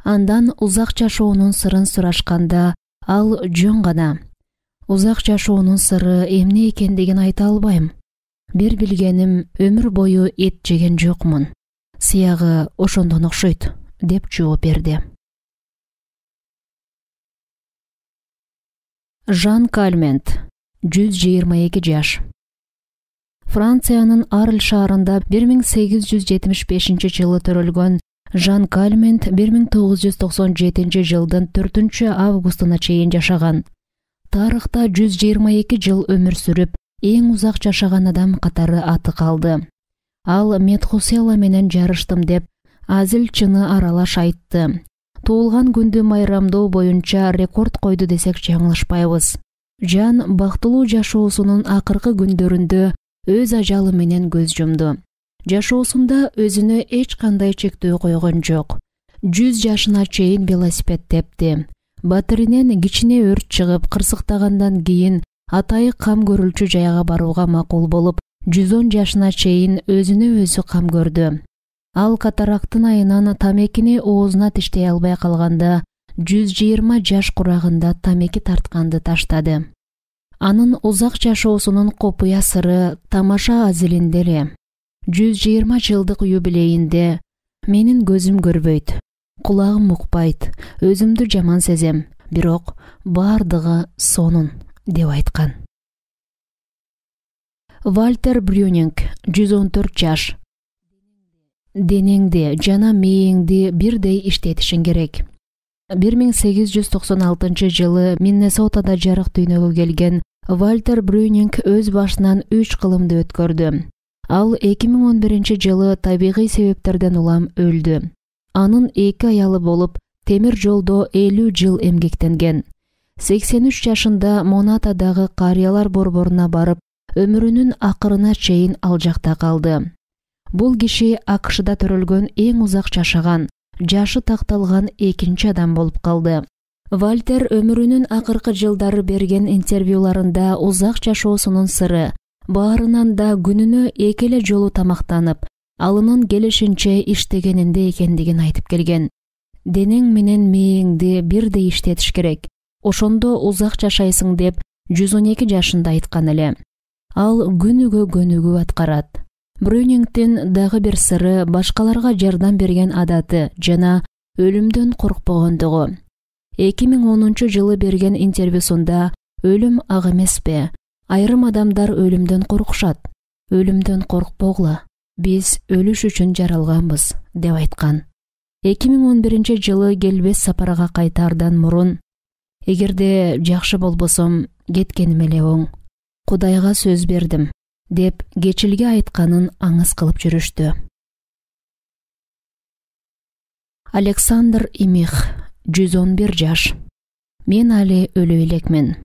Speaker 1: Андан узак жашоонун сырын сурашканда, ал жөн гана. Узак жашоонун сыры эмне экендигин айта албайм. Бир билгеним, өмүр бою эт жеген жокмун. Сыягы ошондон окшойт, деп жооп берди. Жан Кальмент, 122 жаш. Франциянын Арль шаарында 1875 жылы төрөлгөн Жан Кальмент 1997 жылдын 4 августуна чейин жашаган. Тарыхта 122 жыл өмүр сүрүп, эң узак жашаган адам катары аты калды. Ал Метхусела менен жарыштым деп, азил-чыны аралаш айтты. Туулган күндү майрамдоо боюнча рекорд койду десек жаңылышпайбыз. Жан бактылуу жашоосунун акыркы күндөрүндө өз ажалы менен көз жумду. Жашоосунда өзүнө эч кандай чектөө койгон жок. 100 жашына чейин велосипед тепти. Батыринен кичине өрт чыгып кырсыктагандан кийин атайы кам көрүлчү жайга барууга макул болуп, 110 жашына чейин өзүнө өзү кам көрдү. Ал катарактын айынан тамекини оозуна тиштей албай калганда, 120 жаш курагында тамеки тартканды таштады. Анын узак жашоосунун копуя сыры тамаша азилинде эле. 120 жылдык юбилейинде менин көзүм көрбөйт, кулагым укпайт, өзүмдү жаман сезем, бирок бардыгы сонун деп айткан. Вальтер Брюнинг, 114 жаш. Денеңди жана мээңди бирдей иштетишиң керек. 1896-жылы Миннесотада жарык дүйнөгө келген Вальтер Брюнинг өз башынан 3 кылымды өткөрдү. Ал 2011-жылы табигый себептерден улам өлдү. Анын 2 аялы болуп, темир жолдо 50 жыл эмгектенген. 83 жашында Монатадагы карыялар борборуна барып, өмүрүнүн акырына чейин ал жакта калды. Бул киши АКШда төрөлгөн эң узак жашаган, жашы такталган 2-нчи адам болуп калды. Вальтер өмүрүнүн акыркы жылдары берген интервьюларында узак жашоосунун сыры, баарынан да күнүнө 2 жолу тамактанып, алынын келишинче иштегенинде экендигин айтып келген. Денең менен мээңди бирдей иштетиш керек. Ошондо узак жашайсың деп 112 жашында айткан эле. Ал күнүгө көнүгүү аткарат. Брюнингдин дагы бир сыры башкаларга жардам берген адаты жана өлүмдөн коркпогондугу. 2010-жылы берген интервьюсунда өлүм ак эмеспи? Айрым адамдар өлүмдөн коркушат. Өлүмдөн коркпогула. Биз өлүш үчүн жаралганбыз, деп айткан. 2011-жылы келбес сапарга кайтаардан мурун, эгерде жакшы болбосом, кеткеним эле оң. Кудайга сөз бердим, деп кечилге айтканын аңыз кылып жүрүштү. Александр Имих, 111 жаш. Мен али өлө элекмин.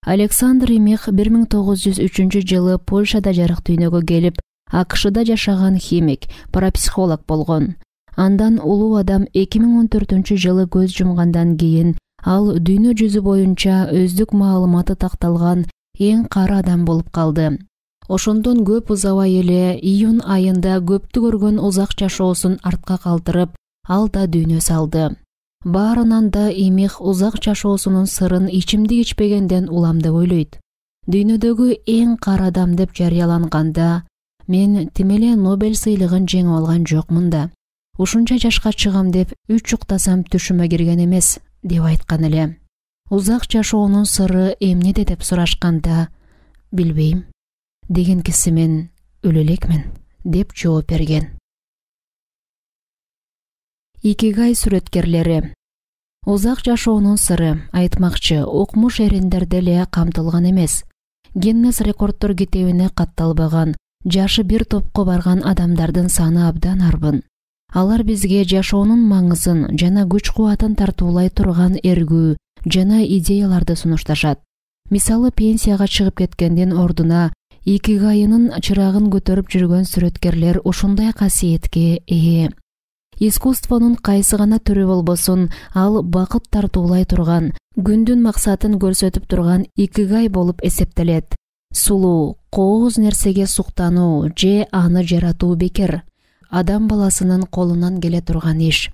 Speaker 1: Александр Имих 1903-жылы Польшада жарык дүйнөгө келип, АКШда жашаган химик, парапсихолог болгон. Андан улуу адам 2014-жылы көз жумгандан кийин ал дүйнө жүзү боюнча өздүк маалыматы такталган эң кары адам болуп калды. Ошондон көп узабай эле июнь айында көптү көргөн узак жашоосун артка калтырып, ал да дүйнө салды. Баарынан да Имих узак жашоосунун сырын ичимдик ичпегенден улам деп ойлойт. Дүйнөдөгү эң кары адам деп жарыяланганда, мен тим эле Нобель сыйлыгын жеңип алган жокмун да. Ушунча жашка чыгам деп 3 уктасам түшүмө кирген эмес, деп айткан эле. Узак жашоонун сыры эмнеде деп сурашканда, билбейм, деген киси мен өлө элекмин, деп жооп берген. Икигай сүрөткерлери. Узак жашоонун сыры, айтмакчы, укмуш эриндерде эле камтылган эмес. Гиннес рекордтор китебине катталбаган, жашы бир топко барган адамдардын саны абдан арбын. Алар бизге жашоонун маңызын жана күч-кубатын тартуулай турган эргүү жана идеяларды сунушташат. Мисалы, пенсияга чыгып кеткендин ордуна икигайынын чырагын көтөрүп жүргөн сүрөткерлер ушундай касиетке ээ. Искусствонун кайсы гана түрү болбосун, ал бакыт тартуулай турган, күндүн максатын көрсөтүп турган икигай болуп эсептелет. Сулуу, кооз нерсеге суктануу же аны жаратуу бекер. Адам баласынын колунан келе турган иш.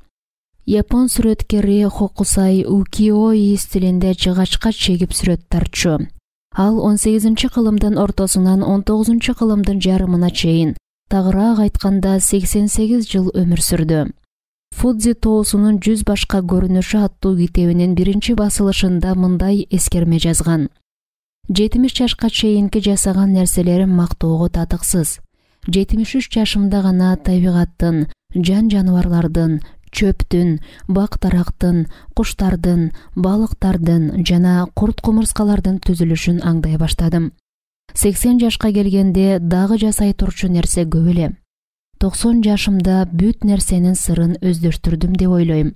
Speaker 1: Япон сүрөткери Хокусай укиё-и стилинде жыгачка чегип сүрөт тартчу. Ал 18-кылымдын ортосунан 19-кылымдын жарымына чейин, тагыраак айтканда 88 жыл өмүр сүрдү. Фудзи тоосунун 100 башка көрүнүшү аттуу китебинин 1-чи басылышында мындай эскерме жазган. 70 жашка чейинки жасаган нерселерим мактоого татыксыз. 73 жашымда гана табигаттын, жан-жаныбарлардын, чөптүн, бак-тарактын, куштардын, балыктардын жана курт-кумурскалардын түзүлүшүн аңдай баштадым. 80 жашка келгенде дагы жасай турчу нерсе көп эле. 90 жашымда бүт нерсенин сырын өздөштүрдүм деп ойлойм.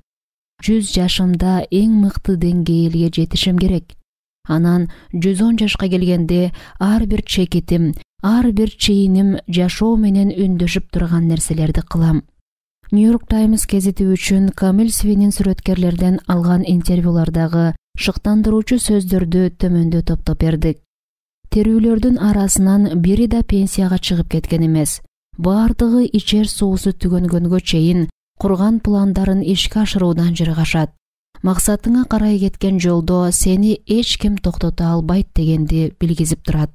Speaker 1: 100 жашымда эң мыкты деңгээлге жетишим керек. Анан 110 жашка келгенде ар бир чекитим, ар бир чейиним жашоо менен үндөшүп турган нерселерди кылам. New York Times гезити үчүн Камил Свинин сүрөткерлерден алган интервьюлардагы шыктандыруучу сөздөрдү төмөндө топтоп бердик. Терүүлөрдүн арасынан бири да пенсияга чыгып кеткен эмес. Бардыгы ичер суусу түгөнгөнгө чейин курган пландарын ишке ашыруудан жыргашат. Максатыңа карай кеткен жолдо сени эч ким токтото албайт дегенди билгизип турат.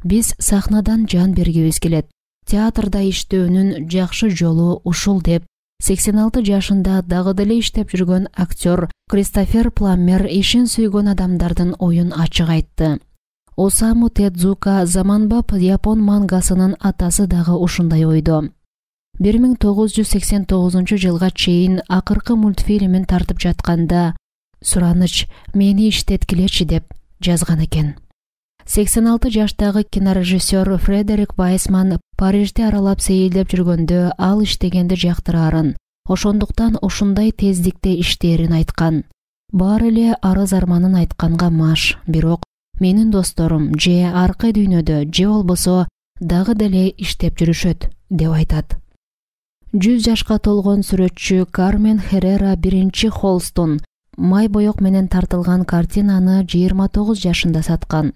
Speaker 1: Биз сахнадан жан бергибиз келет. Театрда иштөөнүн жакшы жолу ушул деп 86 жашында дагы деле иштеп жүргөн актер Кристофер Пламмер ишин сүйгөн адамдардын оюн ачык айтты. Осаму Тедзука заманбап япон мангасынын атасы дагы ушундай ойдо. 1989 чейин акыркы мультфильмин тартып жатканда «Сураныч, мени иштеткилечи» деп жазган экен. 86 жаштагы кинорежиссер Фредерик Вайсман Парижде аралап сейилдеп жүргөндө ал иштегенди жактырарын, ошондуктан ушундай тездикте иштээрин айткан. Баары эле арыз арманын айтканга маш, бирок менин досторум же аркы дүйнөдө же болбосо дагы деле иштеп жүрүшөт деп айтат. 100 жашка толгон сүрөтчү Кармен Херрера биринчи холстун май боек менен тартылган картинаны 29 жашында саткан.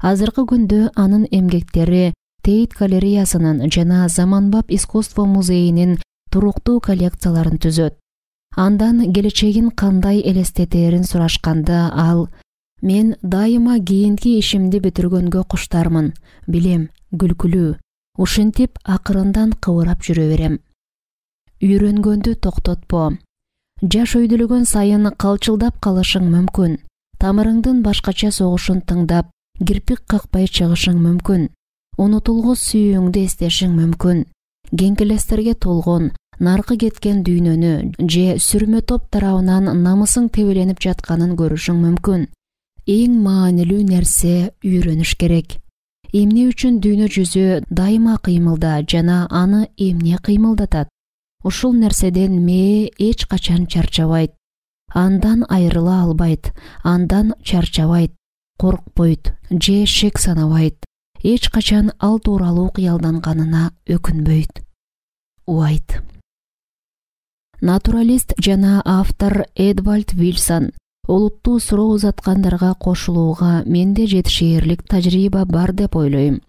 Speaker 1: Азыркы күндө анын эмгектери Тейт галереясынын жана Заманбап искусство музейинин туруктуу коллекцияларын түзөт. Андан келечегин кандай элестетерин сурашканда ал: «Мен дайыма кийинки ишимди бүтүргөнгө куштармын. Билем, күлкүлүү. Ушинтип акырындан кыбырап жүрө берем. Үйрөнгөндү токтотпо. Жаш өйдөлгөн сайын калчылдап калышың мүмкүн. Тамырыңдын башкача согушун тыңдап, кирпик какпай чыгышың мүмкүн. Унутулгус сүйүүңдү эстешиң мүмкүн. Кеңкелестерге толгон, наркы кеткен дүйнөнү же сүрмө топ тарабынан намысың тебеленип жатканын көрүшүң мүмкүн. Эң маанилүү нерсе үйрөнүш керек. Эмне үчүн дүйнө жүзү дайыма кыймылда жана аны эмне кыймылдатат? Ушул нерседен мээ эч качан чарчабайт. Андан айрыла албайт, андан чарчабайт, коркпойт же шек санабайт. Эч качан ал тууралуу кыялданганына өкүнбөйт. Уайт. Натуралист жана автор Эдвальд Вильсон: улуттуу суроо узаткандарга кошулууга менде жетишээрлик тажрыйба бар деп ойлойм.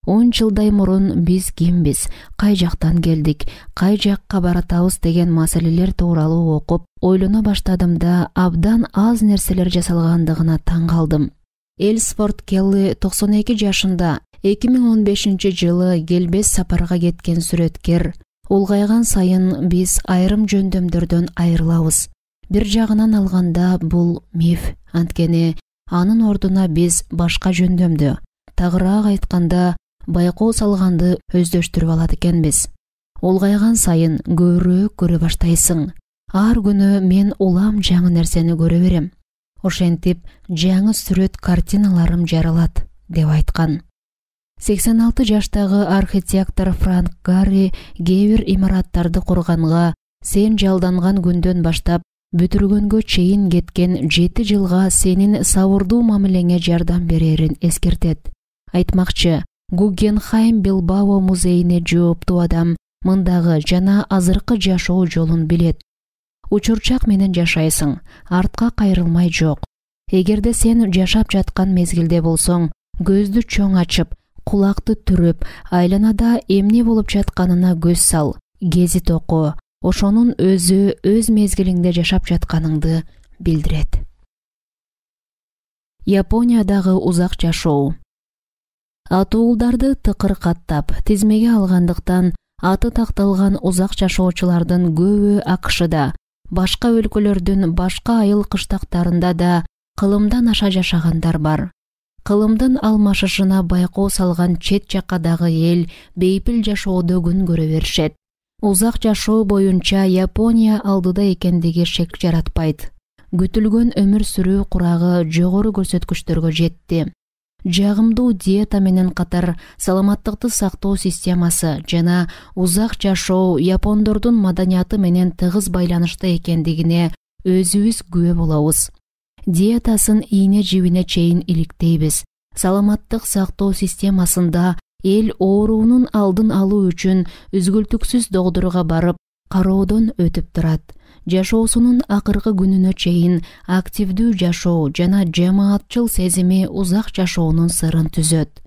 Speaker 1: 10 жылдай мурун биз кимбиз, кай жактан келдик, кай жакка баратабыз деген маселелер тууралуу окуп, ойлоно баштадым да абдан аз нерселер жасалгандыгына таң калдым. Элсворт Келли 92 жашында 2015-жылы келбес сапарга кеткен сүрөткер. Улгайган сайын биз айрым жөндөмдөрдөн айрылабыз. Бир жагынан алганда бул миф, анткени анын ордуна биз башка жөндөмдү, тагыраак айтканда байкоо салганды өздөштүрүп алат экенбиз. Улгайган сайын көбүрөөк көрө баштайсың. Ар күнү мен улам жаңы нерсени көрө берем. Ошентип жаңы сүрөт картиналарым жаралат деп айткан. 86 жаштагы архитектор Франк Гарри кээ бир имараттарды курганга сен жалданган күндөн баштап бүтүргөнгө чейин кеткен 7 жылга сенин сабырдуу мамилеңе жардам берерин эскертет. Айтмакчы, Гуггенхайм Билбао музейине жооптуу адам мындагы жана азыркы жашоо жолун билет. Учурчак менен жашайсың, артка кайрылмай жок. Эгерде сен жашап жаткан мезгилде болсоң, көздү чоң ачып, кулакты түрүп, айланада эмне болуп жатканына көз сал, гезит оку. Ошонун өзү өз мезгилиңде жашап жатканыңды билдирет. Япониядагы узак жашоо. Атуулдарды тыкыр каттап, тизмеге алгандыктан аты такталган узак жашоочулардын көбү АКШда, башка өлкөлөрдүн башка айыл кыштактарында да кылымдан аша жашагандар бар. Кылымдын алмашышына байкоо салган чет жаккадагы эл бейпил жашоодо күн көрө беришет. Узак жашоо боюнча Япония алдыда экендиги шек жаратпайт. Күтүлгөн өмүр сүрүү курагы жогору көрсөткүчтөргө жетти. Жагымдуу диета менен катар саламаттыкты сактоо системасы жана узак жашоо япондордун маданияты менен тыгыз байланышта экендигине өзүбүз күбө болобуз. Диетасын ийне жибине чейин иликтейбиз. Саламаттык сактоо системасында эл оорунун алдын алуу үчүн үзгүлтүксүз доктурга барып, кароодон өтүп турат. Жашоосунун акыркы күнүнө чейин активдүү жашоо жана жамаатчыл сезими узак жашоонун сырын түзөт.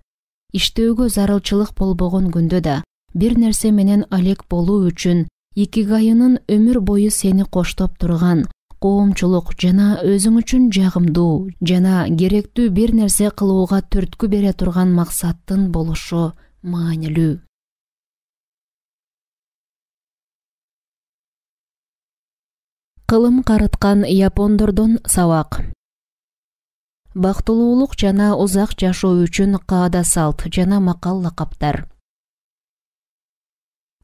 Speaker 1: Иштөөгө зарылчылык болбогон күндө да бир нерсе менен алек болуу үчүн икигайынын өмүр бою сени коштоп турган коомчулук жана өзүң үчүн жагымдуу жана керектүү бир нерсе кылууга түрткү бере турган максаттын болушу маанилүү. Кылым карыткан япондордон сабак. Бактылуулук жана узак жашоо үчүн каада салт жана макал лакаптар.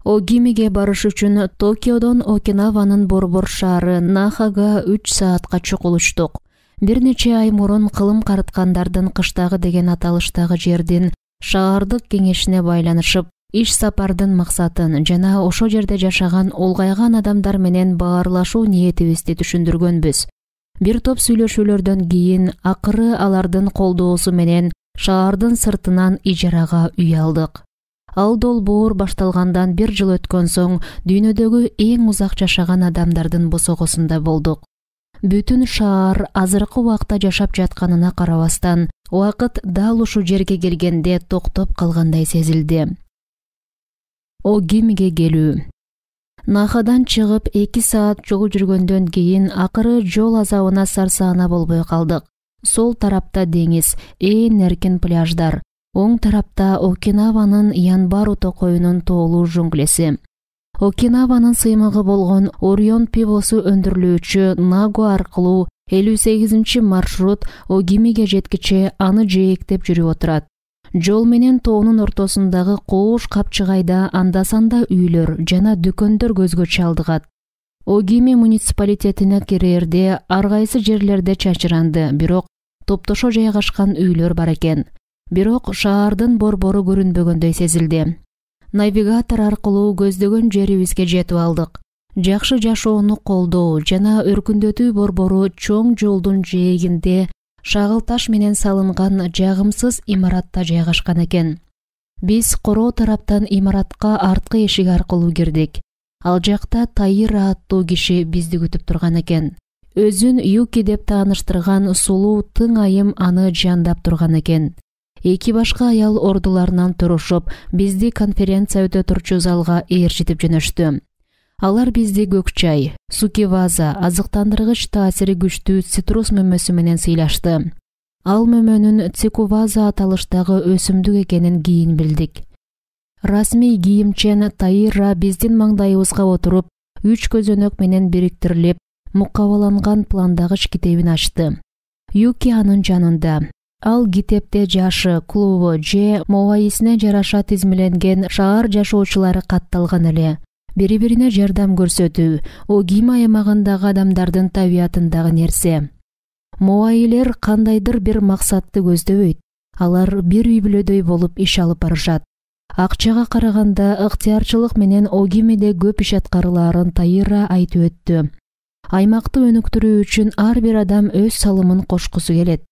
Speaker 1: Огимиге барыш үчүн Токиодон Окинаванын борбор шаары Нахага 3 саатка чукулуштук. Бир нече ай мурун кылым карыткандардын кыштагы деген аталыштагы жердин шаардык кеңешине байланышып, иш сапардын максатын жана ошо жерде жашаган улгайган адамдар менен баарлашуу ниетибизди түшүндүргөнбүз. Бир топ сүйлөшүүлөрдөн кийин акыры алардын колдоосу менен шаардын сыртынан ижарага үй алдык. Ал долбоор башталгандан 1 жыл өткөн соң дүйнөдөгү эң узак жашаган адамдардын босогосунда болдук. Бүтүн шаар азыркы убакта жашап жатканына карабастан, убакыт дал ушу жерге келгенде токтоп калгандай сезилди. Огимиге келүү. Нахадан чыгып 2 саат жол жүргөндөн кийин акыры жол азабына сарсаана болбой калдык. Сол тарапта деңиз, ээн эркин пляждар, оң тарапта Окинаванын Янбару токойунун тоолуу жунглеси. Окинаванын сыймыгы болгон Орион пивосу өндүрүлүүчү Наго аркылуу 58 маршрут Огимиге жеткиче аны жээктеп жүрүп отурат. Жол менен тоонун ортосундагы коош капчыгайда анда-санда үйлөр жана дүкөндөр көзгө чалдыгат. Огими муниципалитетине кирерде ар кайсы жерлерде чачыранды, бирок топтошо жайгашкан үйлөр бар экен. Бирок шаардын борбору көрүнбөгөндөй сезилди. Навигатор аркылуу көздөгөн жерибизге жетип алдык. Жакшы жашоону колдоо жана өркүндөтүү борбору чоң жолдун жээгинде шагыл таш менен салынган жагымсыз имаратта жайгашкан экен. Биз короо тараптан имаратка арткы эшик аркылуу кирдик. Ал жакта Таира аттуу киши бизди күтүп турган экен. Өзүн Юки деп тааныштырган сулуу тың айым аны жандап турган экен. Эки башка аял ордуларынан турушуп, бизди конференция өтө турчу залга ээрчитип жөнөштү. Алар бизди көк чай, сукиваза, азыктандыргыч таасири күчтүү цитрус мөмөсү менен сыйлашты. Ал мөмөнүн цикуваза аталыштагы өсүмдүк экенин кийин билдик. Расмий кийимчен Таира биздин маңдайыбызга отуруп, 3 көзөнөк менен бириктирилип, мукабаланган пландагыч китебин ачты. Юки анын жанында. Ал китепте жашы, клубу же мобайисине жараша тизмеленген шаар жашоочулары катталган эле. Бири-бирине жардам көрсөтүү, Огими аймагындагы адамдардын табиятындагы нерсе. Моаилер кандайдыр бир максатты көздөбөйт. Алар бир үй бүлөдөй болуп иш алып барышат. Акчага караганда ыктыярчылык менен Огимиде көп иш аткарылаарын Таира айтып өттү. Аймакты өнүктүрүү үчүн ар бир адам өз салымын кошкусу келет.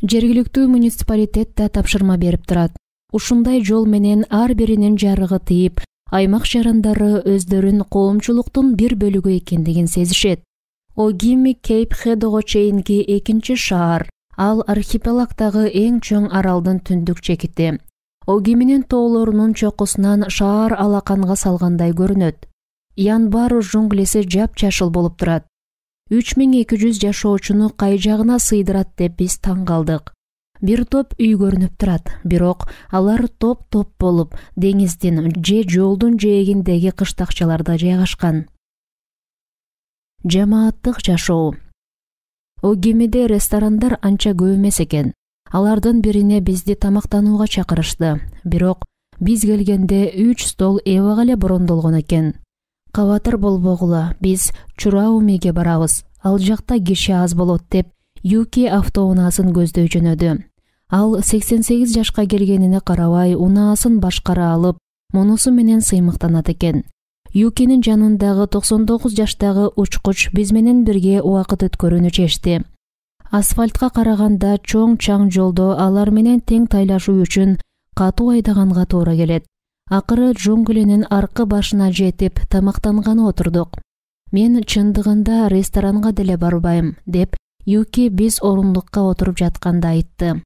Speaker 1: Жергиликтүү муниципалитет да тапшырма берип турат. Ушундай жол менен ар биринин жарыгы тийип, аймак жарандары өздөрүн коомчулуктун бир бөлүгү экендигин сезишет. Огими Кейп-Хедого чейинки экинчи шаар, ал архипелагдагы эң чоң аралдын түндүк чекити. Огиминин тоолорунун чокусунан шаар алаканга салгандай көрүнөт. Янбару жунглеси жапжашыл болуп турат. 3200 жашоочуну кай жагына сыйдырат деп биз таң калдык. Бир топ үй көрүнүп турат, бирок алар топ-топ болуп деңиздин же жолдун жээгиндеги кыштакчаларда жайгашкан. Жамааттык жашоо. Огимиде ресторандар анча көп эмес экен. Алардын бирине бизди тамактанууга чакырышты, бирок биз келгенде 3 стол эбак эле брондолгон экен. Кабатыр болбогула, биз Чураумиге барабыз. Ал жакта киши аз болот деп Юки автоунаасын көздөй жөнөдү. Ал 88 жашка келгенине карабай унаасын башкара алып, мунусу менен сыймыктанат экен. Юкинин жанындагы 99 жаштагы учкуч биз менен бирге убакыт өткөрүүнү чечти. Асфальтка караганда чоң чаң жолдо алар менен тең тайлашуу үчүн катуу айдаганга туура келет. Акыры жунгленин аркы башына жетип тамактанганы отурдук. Мен чындыгында ресторанга деле барбайм деп Юки биз орундукка отуруп жатканда айтты.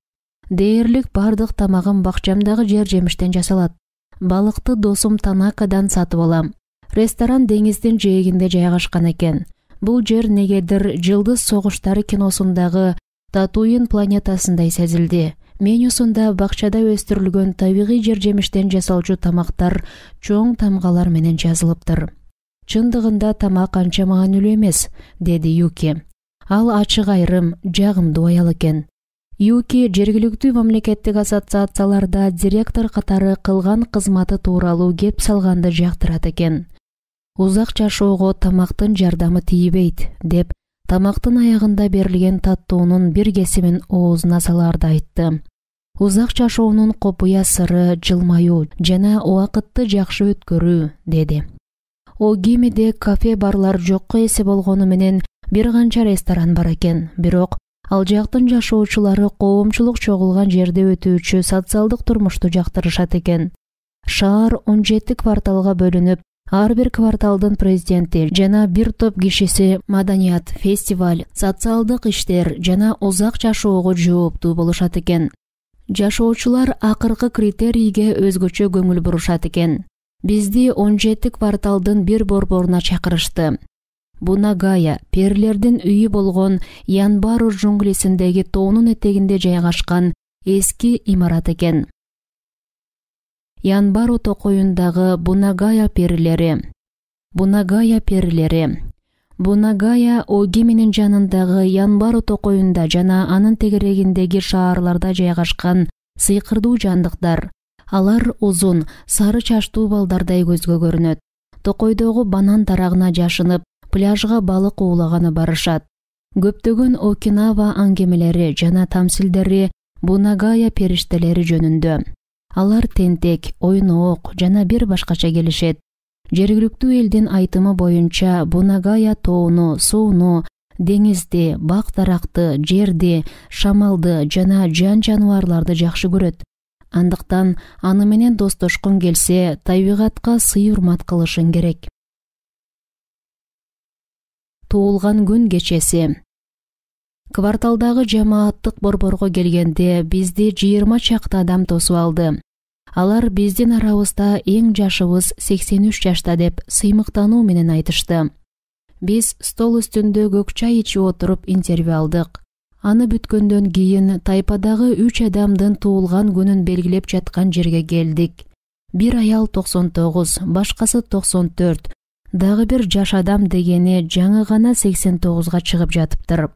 Speaker 1: Дээрлик бардык тамагым бакчамдагы жер жемиштен жасалат. Балыкты досум Танакадан сатып алам. Ресторан деңиздин жээгинде жайгашкан экен. Бул жер негедир Жылдыз согуштары киносундагы Татуин планетасындай сезилди. Менюсунда бакчада өстүрүлгөн табигый жер жемиштен жасалчу тамактар чоң тамгалар менен жазылыптыр. Чындыгында тамак анча маанилүү эмес, деди Юки. Ал ачык айрым, жагымдуу аял экен. Юки жергиликтүү мамлекеттик ассоциацияларда директор катары кылган кызматы тууралуу кеп салганды жактырат экен. Узак жашоого тамактын жардамы тийбейт деп тамактын аягында берилген таттуунун бир кесимин оозуна саларды айтты. Узак жашоонун копуя сыры жылмаюу жана убакытты жакшы өткөрүү деди. Огимиде кафе барлар жокко эсе болгону менен бир канча ресторан бар экен, бирок ал жактын жашоочулары коомчулук чогулган жерде өтүүчү социалдык турмушту жактырышат экен. Шаар 17 кварталга бөлүнүп, ар бир кварталдын президенти жана бир топ кишиси маданият, фестиваль, социалдык иштер жана узак жашоого жооптуу болушат экен. Жашоочулар акыркы критерийге өзгөчө көңүл бурушат экен. Бизди 17 кварталдын бир борборуна чакырышты. Бунагая, перилердин үйү болгон Янбару жунглисиндеги тоонун этегинде жайгашкан эски имарат экен. Янбару токоюндагы Бунагая перилери. Бунагая Огиминин жанындагы Янбару токоюнда жана анын тегерегиндеги шаарларда жайгашкан сыйкырдуу жандыктар. Алар узун, сары чачтуу балдардай көзгө көрүнөт. Токойдогу банан дарагына жашынып, пляжга балык уулаганы барышат. Көптөгөн Окинава аңгемелери жана тамсилдери Бунагая периштелери жөнүндө. Алар тентек, ойноок жана бир башкача келишет. Жергиликтүү элдин айтымы боюнча Бунагая тоону, сууну, деңизди, бак-даракты, жерди, шамалды жана жан-жаныбарларды жакшы көрөт. Андыктан аны менен достошкун келсе, табигатка сый урмат кылышың керек. Туулган күн кечеси. Кварталдагы жамааттык борборго келгенде бизди 20 чакты адам тосуп алды. Алар биздин арабызда эң жашыбыз 83 жашта деп сыймыктануу менен айтышты. Биз стол үстүндө көк чай ичип отуруп интервью алдык. Аны бүткөндөн кийин тайпадагы 3 адамдын туулган күнүн белгилеп жаткан жерге келдик. Бир аял 99, башкасы 94, дагы бир жаш адам дегени жаңы гана 89га чыгып жатыптыр.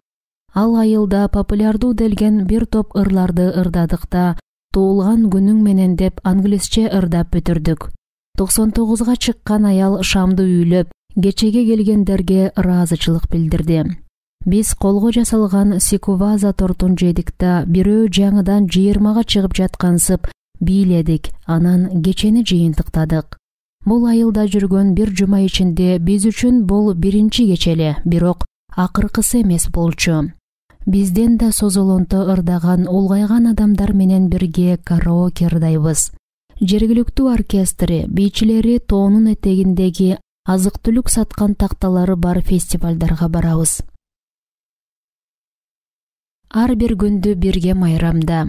Speaker 1: Ал айылда популярдуу делген бир топ ырларды ырдадык да, туулган күнүң менен деп англисче ырдап бүтүрдүк. 99га чыккан аял шамды үйлөп, кечеге келгендерге ыраазычылык билдирди. Биз колго жасалган сикуваза тортун жедик да, бирөө жаңыдан 20га чыгып жаткансып бийледик, анан кечени жыйынтыктадык. Бул айылда жүргөн бир жума ичинде биз үчүн бул биринчи кече эле, бирок акыркысы эмес болчу. Бизден да созолонто ырдаган, улгайган адамдар менен бирге караоке ырдайбыз. Жергиликтүү оркестри, бийчилери тоонун этегиндеги азык-түлүк саткан такталары бар фестивалдарга барабыз. Ар бир күндү бирге майрамда.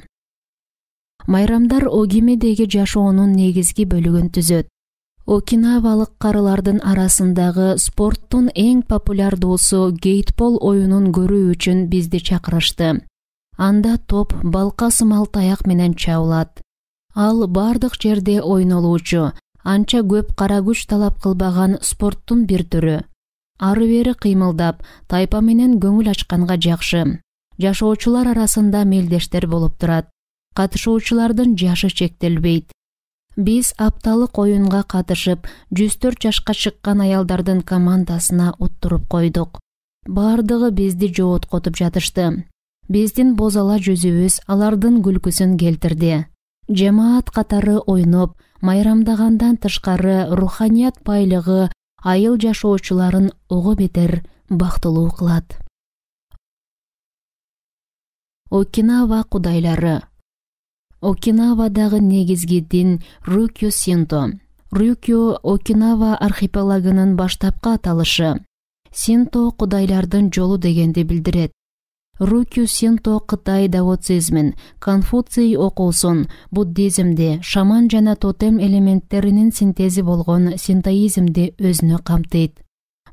Speaker 1: Майрамдар Огимидеги жашоонун негизги бөлүгүн түзөт. Окинавалык карылардын арасындагы спорттун эң популярдуусу гейтбол оюнун көрүү үчүн бизди чакырышты. Анда топ балка сымал таяк менен чабылат. Ал бардык жерде ойнолуучу, анча көп кара күч талап кылбаган спорттун бир түрү. Ары бери кыймылдап, тайпа менен көңүл ачканга жакшы. Жашоочулар арасында мелдештер болуп турат. Катышуучулардын жашы чектелбейт. Биз апталык оюнга катышып, 104 жашка чыккан аялдардын командасына уттуруп койдук. Бардыгы бизди жооткотуп жатышты. Биздин бозала жүзүбүз алардын күлкүсүн келтирди. Жамаат катары ойноп, майрамдагандан тышкары руханият байлыгы айыл жашоочуларын ого бетер бактылуу кылат. Окинава кудайлары. Окинавадагы негизги дин Рюкю Синто. Рюкю Окинава архипелагынын баштапкы аталышы. Синто кудайлардын жолу дегенди билдирет. Рюкю Синто Кытай даоцизмин, Конфуций окуусун, буддизмди, шаман жана тотем элементтеринин синтези болгон синтоизмди өзүнө камтыйт.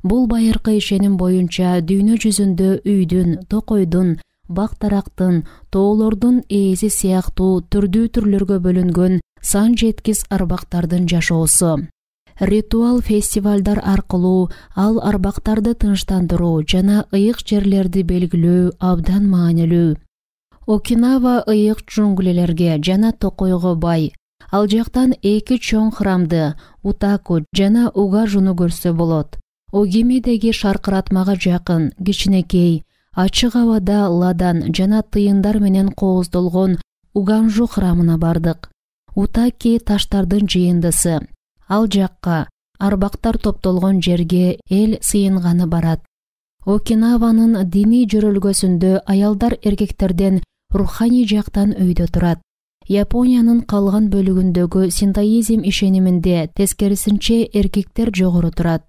Speaker 1: Бул байыркы ишеним боюнча дүйнө жүзүндө үйдүн, токойдун, бак-дарактын, тоолордун ээси сыяктуу түрдүү түрлөргө бөлүнгөн сан жеткис арбактардын жашоосу. Ритуал фестивалдар аркылуу ал арбактарды тынчтандыруу жана ыйык жерлерди белгилөө абдан маанилүү. Окинава ыйык джунглилерге жана токойго бай. Ал жактан эки чоң храмды, Утаку жана Угажуну көрсө болот. Огимидеги шаркыратмага жакын, кичинекей, ачык абада ладан жана тыйындар менен кооздолгон Уганжу храмына бардык. Утаки таштардын жыйындысы. Ал жакка, арбактар топтолгон жерге эл сыйынганы барат. Окинаванын диний жөрөлгөсүндө аялдар эркектерден руханий жактан өйдө турат. Япониянын калган бөлүгүндөгү синтоизм ишениминде тескерисинче эркектер жогору турат.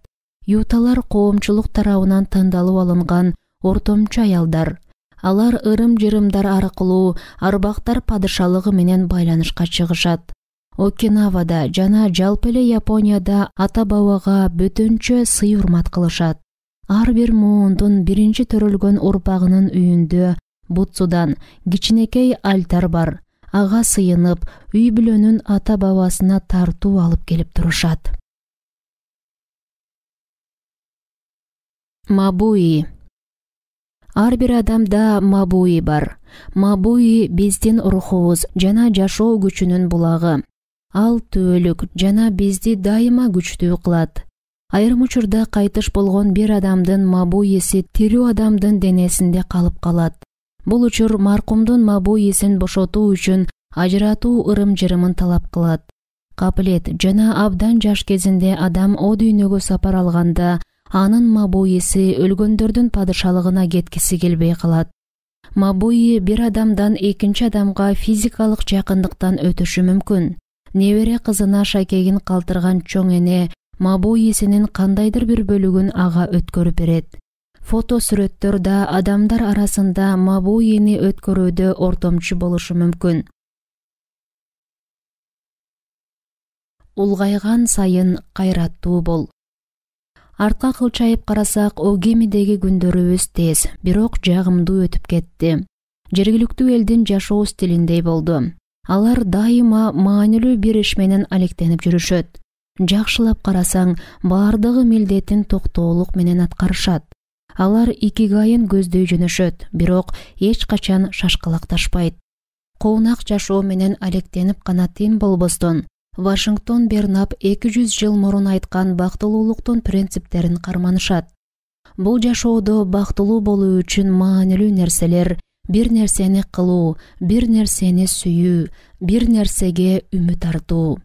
Speaker 1: Юталар коомчулук тарабынан тандалып алынган ортомчу аялдар. Алар ырым-жырымдар аркылуу арбактар падышалыгы менен байланышка чыгышат. Окинавада жана жалпы эле Японияда ата-бабага бөтөнчө сый-урмат кылышат. Ар бир муундун биринчи төрөлгөн урпагынын үйүндө бутсудан кичинекей альтар бар. Ага сыйынып, үй бүлөнүн ата-бабасына тартуу алып келип турушат. Мабуи. Ар бир адамда мабуи бар. Мабуи биздин рухубуз жана жашоо күчүнүн булагы. Ал түбөлүк жана бизди дайыма күчтүү кылат. Айрым учурда кайтыш болгон бир адамдын мабуиси тирүү адамдын денесинде калып калат. Бул учур маркумдун мабуисин бошотуу үчүн ажыратуу ырым-жырымын талап кылат. Капылет жана абдан жаш кезинде адам о дүйнөгө сапар алганда, анын мабуиси өлгөндөрдүн падышалыгына кеткиси келбей калат. Мабуи бир адамдан экинчи адамга физикалык жакындыктан өтүшү мүмкүн. Небере кызына шакегин калтырган чоң эне мабуисинин кандайдыр бир бөлүгүн ага өткөрүп берет. Фото сүрөттөрдө адамдар арасында мабуини өткөрүүдө ортомчу болушу мүмкүн. Улгайган сайын кайраттуу бол. Артка кылчайып карасак, Огимидеги күндөрүбүз тез, бирок жагымдуу өтүп кетти. Жергиликтүү элдин жашоо стилиндей болду. Алар дайыма маанилүү бир иш менен алектенип жүрүшөт. Жакшылап карасаң, баардыгы милдетин токтоолук менен аткарышат. Алар икигайын көздөй жөнөшөт, бирок эч качан шашкалакташпайт. Коонак жашоо менен алектенип гана тим болбостон, Вашингтон Бернап 200 жыл мурун айткан бактылуулуктун принциптерин карманышат. Бул жашоодо бактылуу болуу үчүн маанилүү нерселер: бир нерсени кылуу, бир нерсени сүйүү, бир нерсеге үмүт артуу.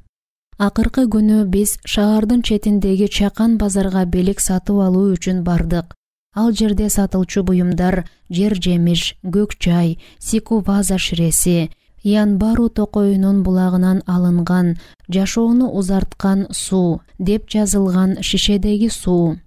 Speaker 1: Акыркы күнү биз шаардын четиндеги чакан базарга белек сатып алуу үчүн бардык. Ал жерде сатылчу буюмдар жер жемиш, көк чай, сикуваза ширеси, Янбару токоюнун булагынан алынган, жашоону узарткан суу деп жазылган шишедеги суу.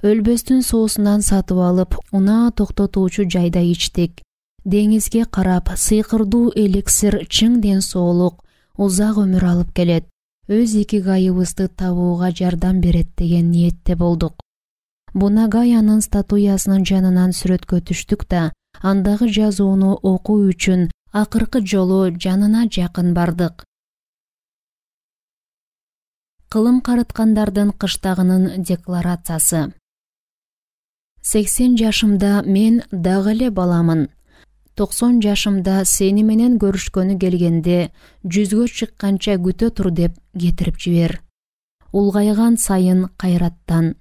Speaker 1: Өлбөстүн суусунан сатып алып, унаа токтотуучу жайда ичтик. Деңизге карап, сыйкырдуу эликсир чың ден соолук, узак өмүр алып келет. Өз икигайыбызды табууга жардам берет деген ниетте болдук. Бунагаянын статуясынын жанынан сүрөткө түштүк да, андагы жазууну окуу үчүн акыркы жолу жанына жакын бардык. Кылым карыткандардын кыштагынын декларациясы. 80 жашымда мен дагы эле баламын. 90 жашымда сени менен көрүшкөнү келгенде, 100гө чыкканча күтө тур деп кетирип жибер. Улгайган сайын кайраттан.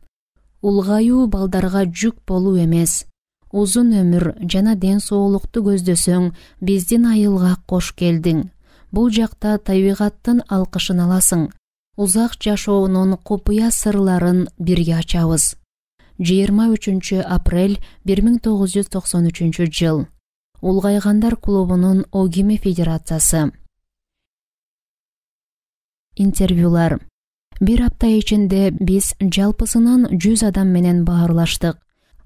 Speaker 1: Улгаюу балдарга жүк болуу эмес. Узун өмүр жана ден соолукту көздөсөң, биздин айылга кош келдиң. Бул жакта табигаттын алкышын аласың. Узак жашоонун купуя сырларын бирге ачабыз. 23 апрель 1993 жыл. Улгайгандар клубунун Огими федерациясы. Интервьюлар. Бир апта ичинде биз жалпысынан 100 адам менен баарлаштык.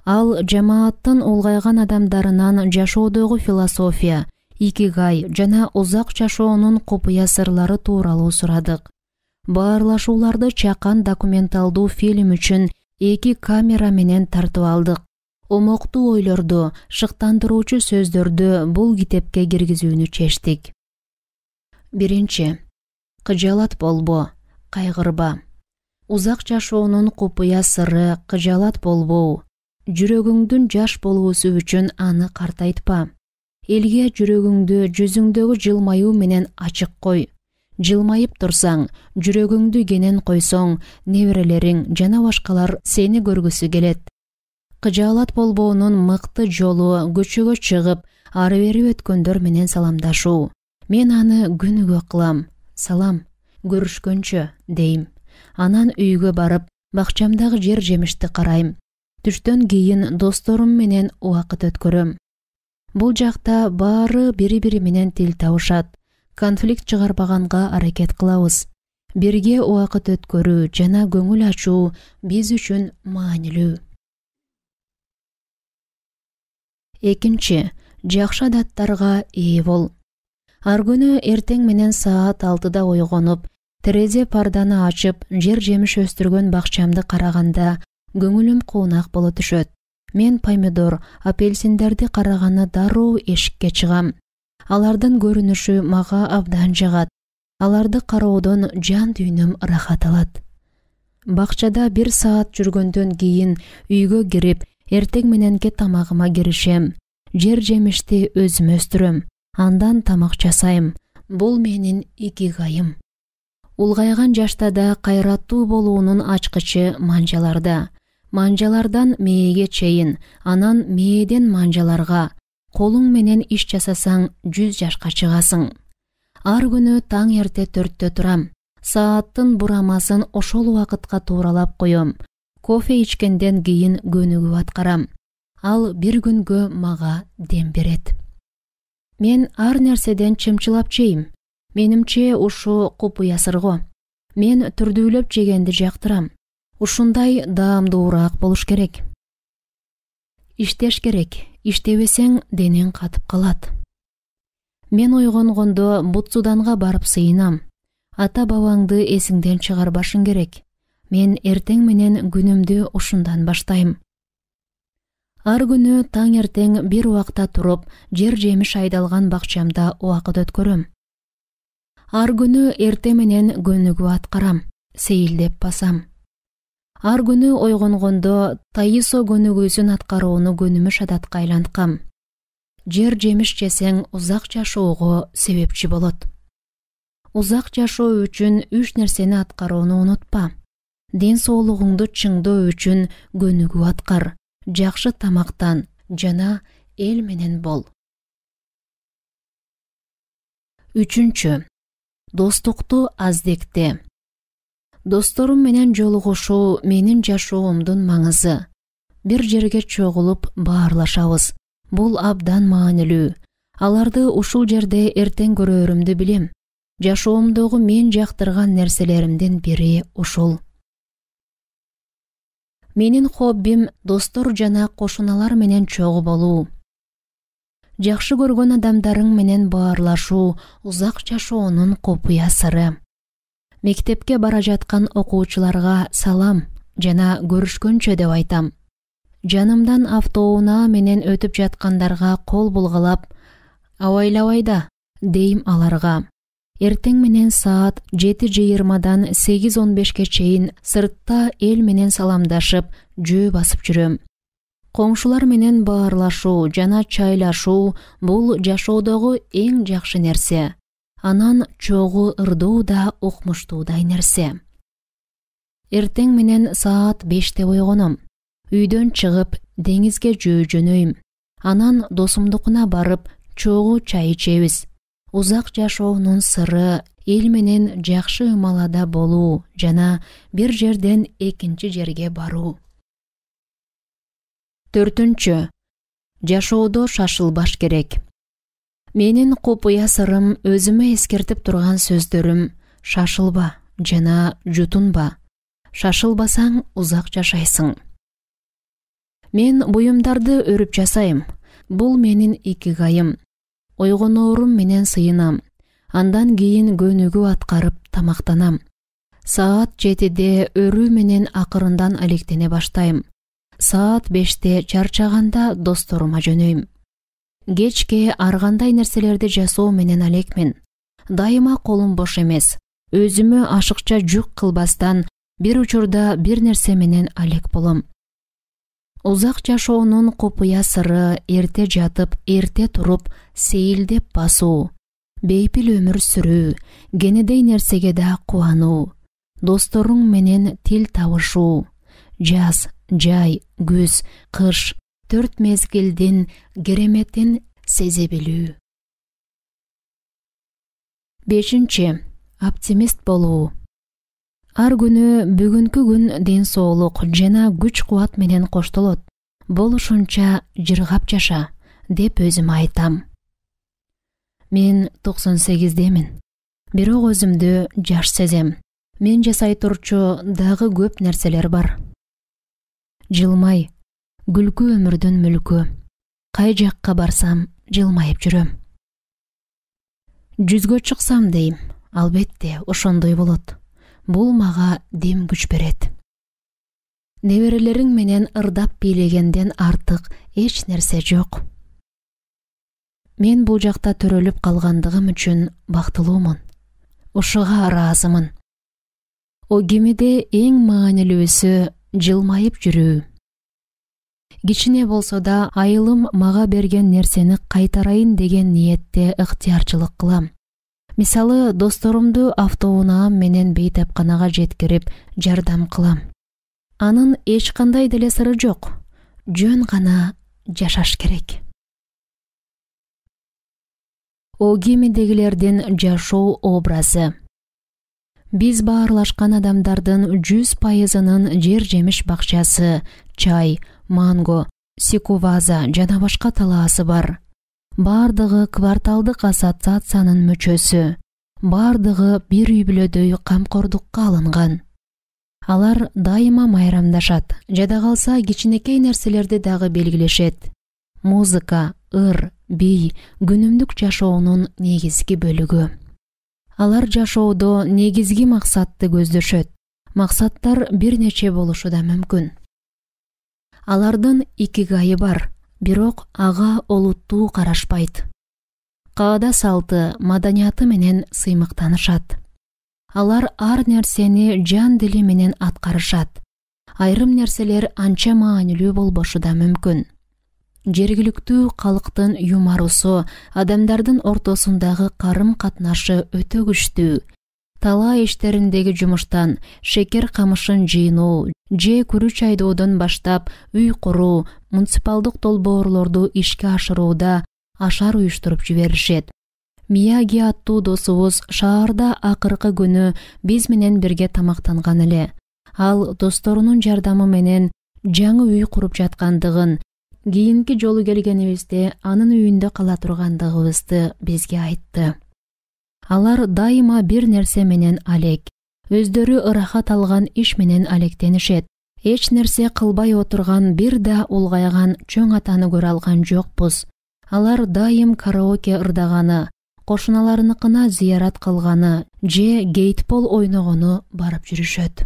Speaker 1: Ал жамааттын улгайган адамдарынан жашоодогу философия, икигай жана узак жашоонун купуя сырлары тууралуу сурадык. Баарлашууларды чакан документалдуу фильм үчүн 2 камера менен тартып алдык. Омоктуу ойлорду, шыктандыруучу сөздөрдү бул китепке киргизүүнү чечтик. 1. Кыжалат болбо, кайгырба. Узак жашоонун купуя сыры кыжалат болбоо. Жүрөгүңдүн жаш болуусу үчүн аны картайтпа. Элге жүрөгүңдү жүзүңдөгү жылмаюу менен ачык кой. Жылмайып турсаң, жүрөгүңдү кенен койсоң, неберелериң жана башкалар сени көргүсү келет. Кыжаалат болбоонун мыкты жолу көчөгө чыгып, ары бери өткөндөр менен саламдашуу. Мен аны күнүгө кылам. Салам, көрүшкөнчө, дейм. Анан үйгө барып, бакчамдагы жер жемишти карайм. Түштөн кийин досторум менен убакыт өткөрөм. Бул жакта баары бири-бири менен тил табышат. Конфликт чыгарбаганга аракет кылабыз. Бирге убакыт өткөрүү жана көңүл ачуу биз үчүн маанилүү. Экинчи, жакшы адаттарга ээ бол. Ар күнү эртең менен саат 6-да ойгонуп, терезе парданы ачып, жер жемиш өстүргөн бакчамды караганда, көңүлүм куунак боло түшөт. Мен помидор, апельсиндерди караганы дароо эшикке чыгам. Алардын көрүнүшү мага абдан жагат. Аларды кароодон жан дүйнөм рахат алат. Бакчада 1 саат жүргөндөн кийин үйгө кирип, эртең мененки тамагыма киришем. Жер жемишти өзүм өстүрөм. Андан тамак жасайм. Бул менин икигайым. Улгайган жашта да кайраттуу болуунун ачкычы манжаларда. Манжалардан мээге чейин, анан мээден манжаларга. Колуң менен иш жасасаң 100 жашка чыгасың. Ар күнү таң эрте 4-тө турам. Сааттын бурамасын ошол убакытка тууралап коем. Кофе ичкенден кийин көнүгүү аткарам. Ал бир күнгө мага дем берет. Мен ар нерседен чымчылап жейм. Менимче ушу купуясырго. Мен түрдүүлөп жегенди жактырам. Ушундай даамдуураак болуш керек. Иштеш керек. Иштебесең денең катып калат. Мен ойгонгондо Бутсуданга барып сыйынам. Ата-бабаңды эсиңден чыгарбашың керек. Мен эртең менен күнүмдү ушундан баштайм. Ар күнү таң эртең бир убакта туруп, жер жемиш айдалган бакчамда убакыт өткөрөм. Ар күнү эрте менен көнүгүү аткарам, сейилдеп басам. Ар күнү ойгонгондо Таисо көнүгүүсүн аткарууну көнүмүш адатка айланткам. Жер жемиш жесең узак жашоого себепчи болот. Узак жашоо үчүн 3 нерсени аткарууну унутпа. Ден соолугуңду чыңдоо үчүн көнүгүү аткар, жакшы тамактан жана эл менен бол. Үчүнчү, достукту аздекте. Досторум менен жолугушуу менин жашоомдун маңызы. Бир жерге чогулуп баарлашабыз. Бул абдан маанилүү. Аларды ушул жерде эртең көрөрүмдү билем. Жашоомдогу мен жактырган нерселеримдин бири ушул. Менин хоббим достор жана кошуналар менен чогуу болуу. Жакшы көргөн адамдарың менен баарлашуу узак жашоонун купуя сыры. Мектепке бара жаткан окуучуларга салам жана көрүшкөнчө деп айтам. Жанымдан автоунаа менен өтүп жаткандарга кол булгалап, абайлабай да, дейм аларга. Эртең менен саат 7:20-дан 8:15-ке чейин сыртта эл менен саламдашып, жөө басып жүрөм. Коңшулар менен баарлашуу жана чайлашуу бул жашоодогу эң жакшы нерсе. Анан чогуу ырдоо да укмуштуудай нерсе. Эртең менен саат 5-те ойгоном. Үйдөн чыгып, деңизге жөө жөнөйм. Анан досумдукуна барып, чогуу чай ичебиз. Узак жашоонун сыры эл менен жакшы ымалада болуу жана бир жерден экинчи жерге баруу. 4-чү, жашоодо шашылбаш керек. Менин купуя сырым өзүмө эскертип турган сөздөрүм: шашылба жана жутунба. Шашылбасаң узак жашайсың. Мен буюмдарды өрүп жасайм. Бул менин икигайым. Ойгоноорум менен сыйынам. Андан кийин көнүгүү аткарып тамактанам. Саат 7-де өрүү менен акырындан алектене баштайм. Саат 5-те чарчаганда досторума жөнөйм. Кечке ар кандай нерселерди жасоо менен алекмин. Дайыма колум бош эмес. Өзүмө ашыкча жүк кылбастан бир учурда бир нерсе менен алек болом. Узак жашоонун купуя сыры эрте жатып, эрте туруп, сейилдеп басуу, бейпил өмүр сүрүү, кенедей нерсеге да кубануу, досторуң менен тил табышуу, жаз, жай, күз, кыш, 4 мезгилдин кереметин сезе билүү. 5. Оптимист болуу. Ар күнү бүгүнкү күн ден соолук жана күч кубат менен коштолот. Болушунча жыргап жаша, деп өзүм айтам. Мен 98-демин. Бирок өзүмдү жаш сезем. Мен жасай турчу дагы көп нерселер бар. Жылмай, күлкү өмүрдүн мүлкү. Кай жакка барсам, жылмайып жүрөм. 100гө чыксам дейм, албетте ошондой болот. Бул мага дем күч берет. Неберелериң менен ырдап бийлегенден артык эч нерсе жок. Мен бул жакта төрөлүп калгандыгым үчүн бактылуумун. Ушуга ыраазымын. О кемеде эң маанилүүсү жылмайып жүрүү. Кичине болсо да айылым мага берген нерсени кайтарайын деген ниетте ыктыярчылык кылам. Мисалы, досторумду автоунаам менен бейтапканага жеткирип жардам кылам. Анын эч кандай деле сыры жок. Жөн гана жашаш керек. О кемедегилердин жашоо образы. Биз баарлашкан адамдардын 100%-нын жер жемиш бакчасы, чай, манго, сикуваза жана башка талаасы бар. Бардыгы кварталдык ассоциациянын мүчөсү. Бардыгы бир үй бүлөдөй камкордукка алынган. Алар дайыма майрамдашат. Жада калса кичинекей нерселерди дагы белгилешет. Музыка, ыр, бий күнүмдүк жашоонун негизги бөлүгү. Алар жашоодо негизги максатты көздөшөт. Максаттар бир нече болушу да мүмкүн. Алардын икигайы бар, бирок ага олуттуу карашпайт. Каада салты, маданияты менен сыймыктанышат. Алар ар нерсени жан дили менен аткарышат. Айрым нерселер анча маанилүү болбошу да мүмкүн. Жергиликтүү калктын юмарусу, адамдардын ортосундагы карым-катнашы өтө күчтүү. Талаа иштериндеги жумуштан шекер камышын жыйноо, же күрүч айдоодон баштап үй куруу, муниципалдык долбоорлорду ишке ашырууда ашар уюштуруп жиберишет. Мияги аттуу досубуз шаарда акыркы күнү биз менен бирге тамактанган эле. Ал досторунун жардамы менен жаңы үй куруп жаткандыгын, кийинки жолу келгенибизде анын үйүндө кала тургандыгыбызды бизге айтты. Алар дайыма бир нерсе менен алек. Өздөрү ырахат алган иш менен алектенишет. Эч нерсе кылбай отурган бир да улгайган чоң атаны көрө алган жокпуз. Алар дайым караоке ырдаганы, кошуналарыныкына зыярат кылганы же гейтбол ойногону барып жүрүшөт.